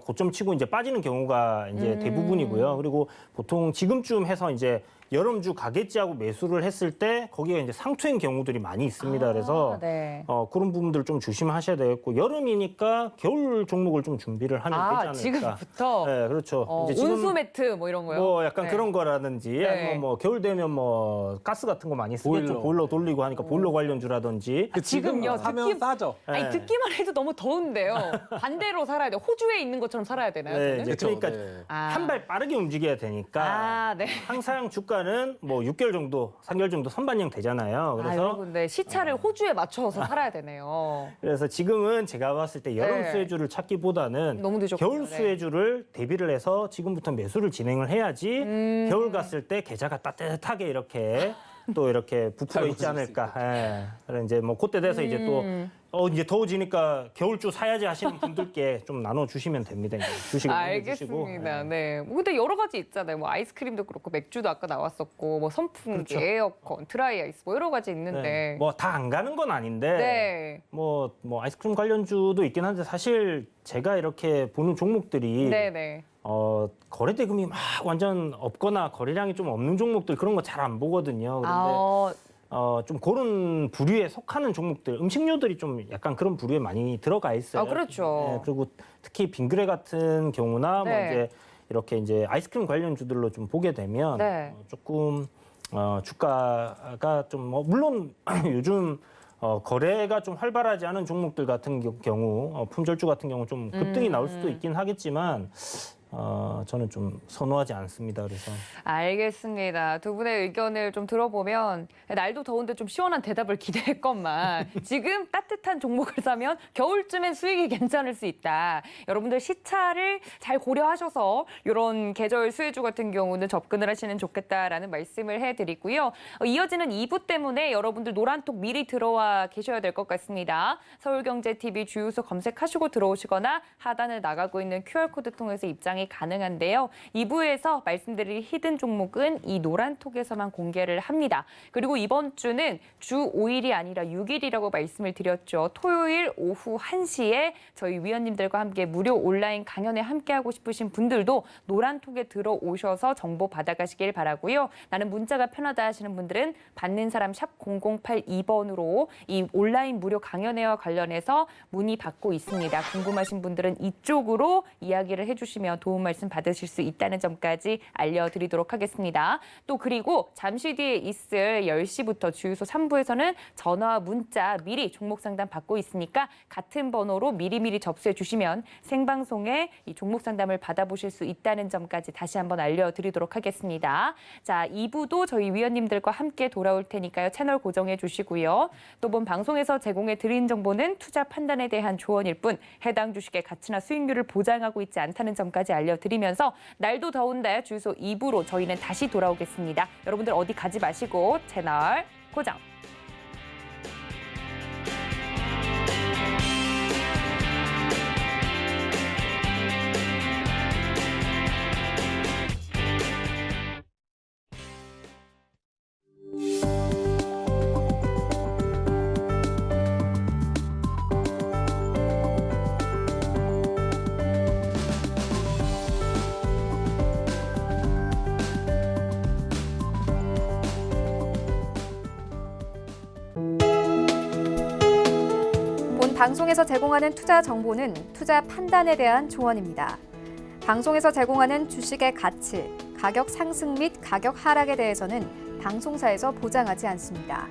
고점 치고 이제 빠지는 경우가 이제 대부분이고요. 그리고 보통 지금쯤 해서 이제 여름주 가겠지하고 매수를 했을 때 거기가 이제 상투인 경우들이 많이 있습니다. 그래서 네. 그런 부분들 좀 조심하셔야 되겠고 여름이니까 겨울 종목을 좀 준비를 하면 되지 않을까. 지금부터 네, 그렇죠. 이제 지금 온수 매트 뭐 이런 거요. 뭐 약간 네. 그런 거라든지 네. 아니면 뭐 겨울 되면 뭐 가스 같은 거 많이 쓰겠죠. 보일러 돌리고 하니까 보일러 관련주라든지. 지금요, 사면 싸죠. 네. 듣기만 해도 너무 더운데요. 반대로 살아야 돼요. 호주에 있는 것처럼 살아야 되나요? 네, 저는? 이제 그쵸, 그러니까 네. 한 발 빠르게 움직여야 되니까 네. 항상 주가는 뭐 6개월 정도, 3개월 정도 선반영 되잖아요. 그래서 여러분, 네, 시차를 호주에 맞춰서 살아야 되네요. 그래서 지금은 제가 봤을 때 여름 네. 수혜주를 찾기보다는 너무 늦었군요. 겨울 네. 수혜주를 대비를 해서 지금부터 매수를 진행을 해야지 겨울 갔을 때 계좌가 따뜻하게 이렇게 또 이렇게 부풀어 있지 않을까. 예. 그래 이제 뭐 그때 돼서 이제 또 이제 더워지니까 겨울주 사야지 하시는 분들께 좀 나눠 주시면 됩니다. 이제 주식을 나눠주시고. 알겠습니다. 예. 네. 뭐 근데 여러 가지 있잖아요. 뭐 아이스크림도 그렇고 맥주도 아까 나왔었고 뭐 선풍기, 그렇죠. 에어컨, 드라이 아이스 뭐 여러 가지 있는데. 네. 뭐 다 안 가는 건 아닌데 네. 뭐 아이스크림 관련주도 있긴 한데 사실 제가 이렇게 보는 종목들이 네네. 거래 대금이 막 완전 없거나 거래량이 좀 없는 종목들 그런 거 잘 안 보거든요. 그런데 좀 그런 부류에 속하는 종목들, 음식료들이 좀 약간 그런 부류에 많이 들어가 있어요. 그렇죠. 네, 그리고 특히 빙그레 같은 경우나 네. 뭐 이제 이렇게 이제 아이스크림 관련주들로 좀 보게 되면 네. 조금 주가가 좀 물론 요즘 거래가 좀 활발하지 않은 종목들 같은 경우 품절주 같은 경우 좀 급등이 나올 수도 있긴 하겠지만 저는 좀 선호하지 않습니다. 그래서 알겠습니다. 두 분의 의견을 좀 들어보면 날도 더운데 좀 시원한 대답을 기대했건만 지금 따뜻한 종목을 사면 겨울쯤엔 수익이 괜찮을 수 있다. 여러분들 시차를 잘 고려하셔서 이런 계절 수혜주 같은 경우는 접근을 하시면 좋겠다라는 말씀을 해드리고요. 이어지는 2부 때문에 여러분들 노란톡 미리 들어와 계셔야 될 것 같습니다. 서울경제TV 주유소 검색하시고 들어오시거나 하단에 나가고 있는 QR코드 통해서 입장이 입장이 가능한데요. 2부에서 말씀드릴 히든 종목은 이 노란톡에서만 공개를 합니다. 그리고 이번 주는 주 5일이 아니라 6일이라고 말씀을 드렸죠. 토요일 오후 1시에 저희 위원님들과 함께 무료 온라인 강연에 함께하고 싶으신 분들도 노란톡에 들어오셔서 정보 받아가시길 바라고요. 나는 문자가 편하다 하시는 분들은 받는 사람 샵 0082번으로 이 온라인 무료 강연회와 관련해서 문의 받고 있습니다. 궁금하신 분들은 이쪽으로 이야기를 해주시면 도움 말씀 받으실 수 있다는 점까지 알려드리도록 하겠습니다. 또 그리고 잠시 뒤에 있을 10시부터 주유소 3부에서는 전화와 문자 미리 종목 상담 받고 있으니까 같은 번호로 미리미리 접수해 주시면 생방송에 이 종목 상담을 받아보실 수 있다는 점까지 다시 한번 알려드리도록 하겠습니다. 자, 2부도 저희 위원님들과 함께 돌아올 테니까요. 채널 고정해 주시고요. 또 본 방송에서 제공해 드린 정보는 투자 판단에 대한 조언일 뿐 해당 주식의 가치나 수익률을 보장하고 있지 않다는 점까지 알려드리면서 날도 더운데 주유소 2부로 저희는 다시 돌아오겠습니다. 여러분들 어디 가지 마시고 채널 고정. 본 방송에서 제공하는 투자 정보는 투자 판단에 대한 조언입니다. 방송에서 제공하는 주식의 가치, 가격 상승 및 가격 하락에 대해서는 방송사에서 보장하지 않습니다.